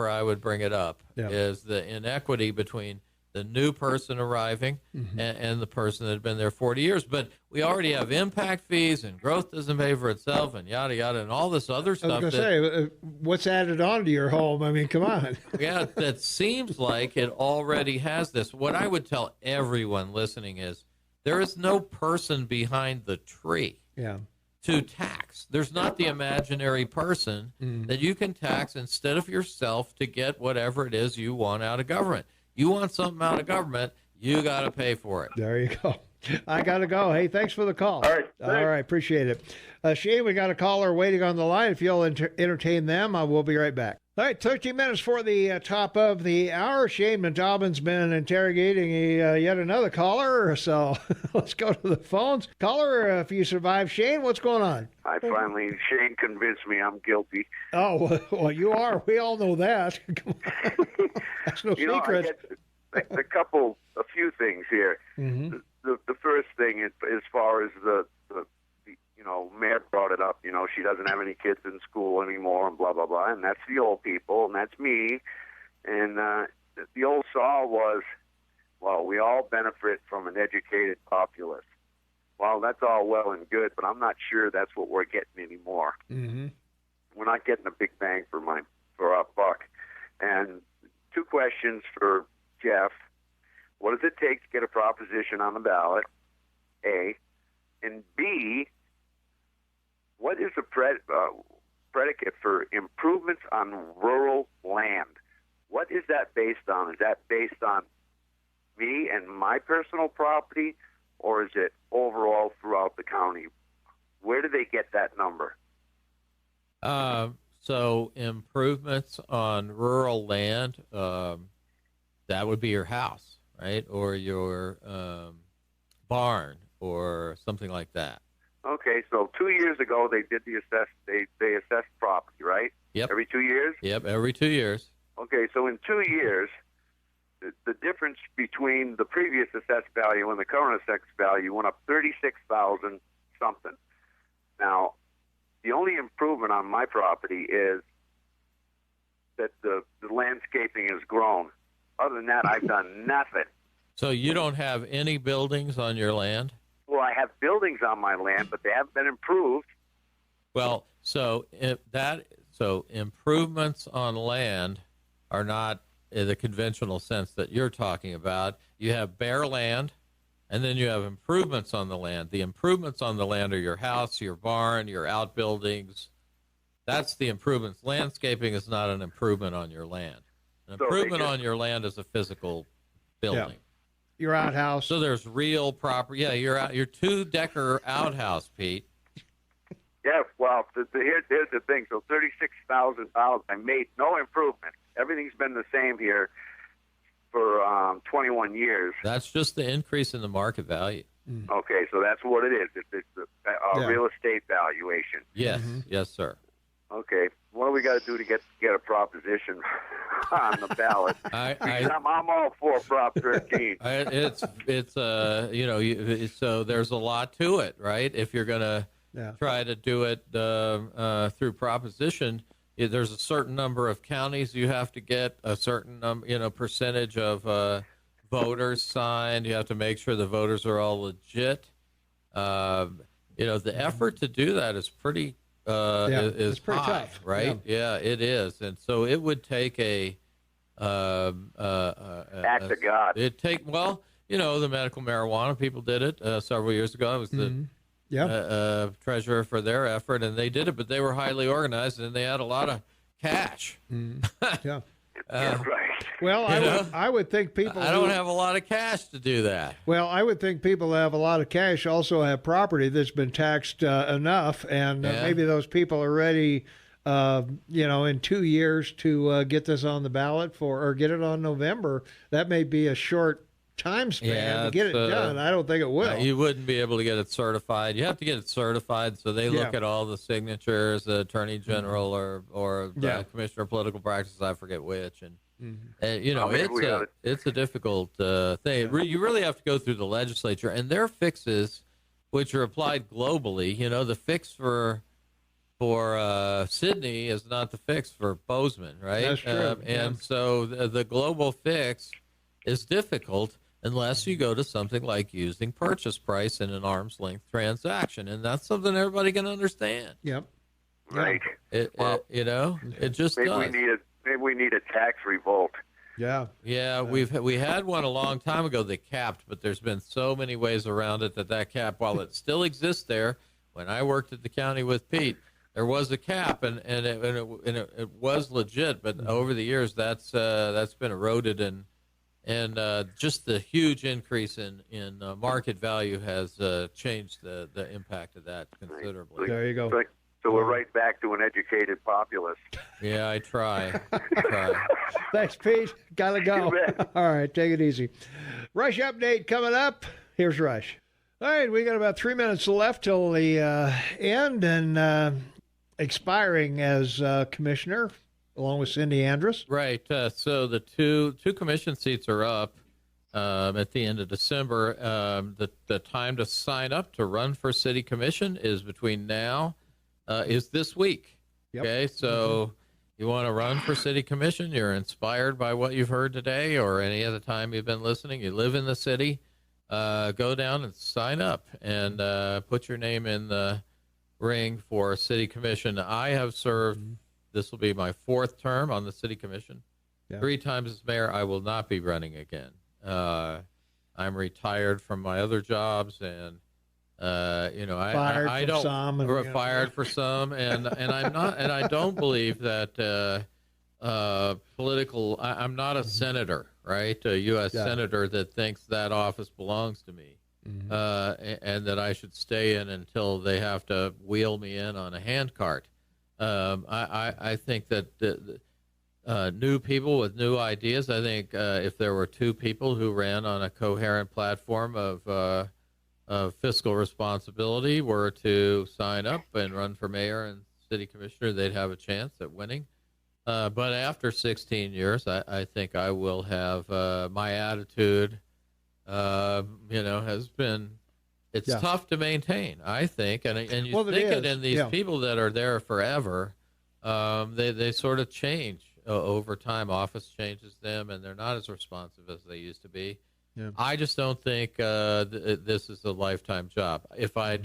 I would bring it up, is the inequity between the new person arriving and the person that had been there 40 years. But we already have impact fees, and growth doesn't pay for itself, and yada, yada, and all this other stuff. I was going to say, what's added on to your home? I mean, come on. Yeah, that seems like it already has this. What I would tell everyone listening is there is no person behind the tree to tax. There's not the imaginary person that you can tax instead of yourself to get whatever it is you want out of government. You want something out of government, you got to pay for it. There you go. I got to go. Hey, thanks for the call. All right. All right. Appreciate it. Shane, we got a caller waiting on the line. If you'll entertain them, I will be right back. All right, 13 minutes for the top of the hour. Shane Montalban's been interrogating yet another caller, so let's go to the phones. Caller, if you survive, Shane, what's going on? Shane convinced me I'm guilty. Oh, well, you are. We all know that. That's no secret. A few things here. Mm-hmm. The first thing, as far as the Mayor brought it up, she doesn't have any kids in school anymore and blah, blah, blah. And that's the old people, and that's me. And the old saw was, well, we all benefit from an educated populace. Well, that's all well and good, but I'm not sure that's what we're getting anymore. Mm-hmm. We're not getting a big bang for our buck. And two questions for Jeff. What does it take to get a proposition on the ballot? A. And B, what is the predicate for improvements on rural land? What is that based on? Is that based on me and my personal property, or is it overall throughout the county? Where do they get that number? So improvements on rural land, that would be your house, right? Or your barn or something like that. Okay, so 2 years ago they did they assessed property, right? Yep. Every 2 years? Yep, every 2 years. Okay, so in 2 years, the difference between the previous assessed value and the current assessed value went up 36,000 something. Now, the only improvement on my property is that the landscaping has grown. Other than that, I've done nothing. So you don't have any buildings on your land? Well, I have buildings on my land, but they haven't been improved. Well, so improvements on land are not in the conventional sense that you're talking about. You have bare land, and then you have improvements on the land. The improvements on the land are your house, your barn, your outbuildings. That's the improvements. Landscaping is not an improvement on your land. An improvement on your land is a physical building. Yeah. Your outhouse. So there's real property. Yeah, your 2-decker outhouse, Pete. Yeah, well, here's the thing. So $36,000, I made no improvement. Everything's been the same here for 21 years. That's just the increase in the market value. Okay, so that's what it is. It's the real estate valuation. Yes, yes, sir. Okay. What do we got to do to get a proposition on the ballot? I'm all for Prop 13. So there's a lot to it, right? If you're going to try to do it through proposition, there's a certain number of counties you have to get, a certain percentage of voters signed. You have to make sure the voters are all legit. The effort to do that is pretty. Is pretty high, tough, right? Yeah, it is, and so it would take act of God. The medical marijuana people did it several years ago. I was the treasurer for their effort, and they did it, but they were highly organized and they had a lot of cash. Yeah, right. Well, I would think people. I don't have a lot of cash to do that. Well, I would think people that have a lot of cash also have property that's been taxed enough, and maybe those people are ready, in 2 years to get this on the ballot or get it on November. That may be a short time span to get it done. I don't think it will. You wouldn't be able to get it certified. You have to get it certified, so they look at all the signatures, the Attorney General or Commissioner of Political Practice, I forget which, and it's a difficult thing. You really have to go through the legislature, and their fixes, which are applied globally. The fix for Sydney is not the fix for Bozeman, right? That's true. And so the global fix is difficult unless you go to something like using purchase price in an arm's length transaction, and that's something everybody can understand. Yep. Right. It just does. Maybe we need a tax revolt. Yeah. We had one a long time ago that capped, but there's been so many ways around it that cap, while it still exists there, when I worked at the county with Pete, there was a cap, and it was legit, but over the years that's been eroded, and just the huge increase in market value has changed the impact of that considerably. There you go. So we're right back to an educated populace. Yeah, I try. Thanks, Pete. Gotta go. All right, take it easy. Rush update coming up. Here's Rush. All right, we got about 3 minutes left till the end, and expiring as commissioner, along with Cindy Andrus. Right. So the two commission seats are up at the end of December. The time to sign up to run for city commission is between now. Is this week. Yep. Okay, so you want to run for city commission, you're inspired by what you've heard today or any other time you've been listening, you live in the city, go down and sign up and put your name in the ring for city commission. I have served, this will be my 4th term on the city commission. 3 times as mayor. I will not be running again. I'm retired from my other jobs, and fired for some, and I'm not, and I don't believe that political. I'm not a senator, right? A U.S. senator that thinks that office belongs to me, and that I should stay in until they have to wheel me in on a handcart. I think that new people with new ideas. I think if there were 2 people who ran on a coherent platform of fiscal responsibility were to sign up and run for mayor and city commissioner, they'd have a chance at winning. But after 16 years, I think I will have my attitude, has been, it's tough to maintain, I think. And you think it in these people that are there forever, they sort of change over time. Office changes them, and they're not as responsive as they used to be. Yeah. I just don't think this is a lifetime job. If I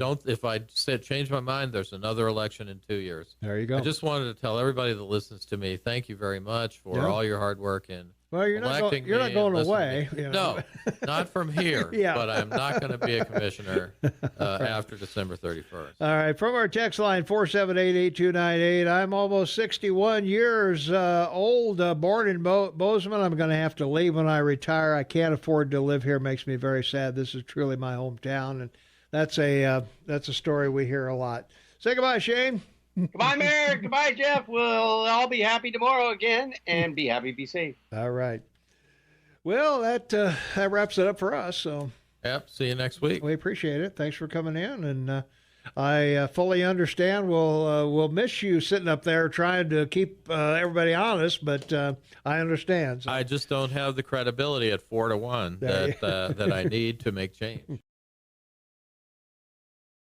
change my mind, there's another election in 2 years. There you go. I just wanted to tell everybody that listens to me, thank you very much for all your hard work in electing me. You're not going away. No, not from here. But I'm not going to be a commissioner after December 31st. All right. From our text line, 478-8298, I'm almost 61 years old, born in Bozeman. I'm going to have to leave when I retire. I can't afford to live here. Makes me very sad. This is truly my hometown, and that's a story we hear a lot. Say goodbye, Shane. Goodbye, Mayor. Goodbye, Jeff. We'll all be happy tomorrow again, and be happy, be safe. All right. Well, that wraps it up for us. So. Yep. See you next week. We appreciate it. Thanks for coming in, and I fully understand. We'll miss you sitting up there trying to keep everybody honest, but I understand. So. I just don't have the credibility at 4-1 that I need to make change.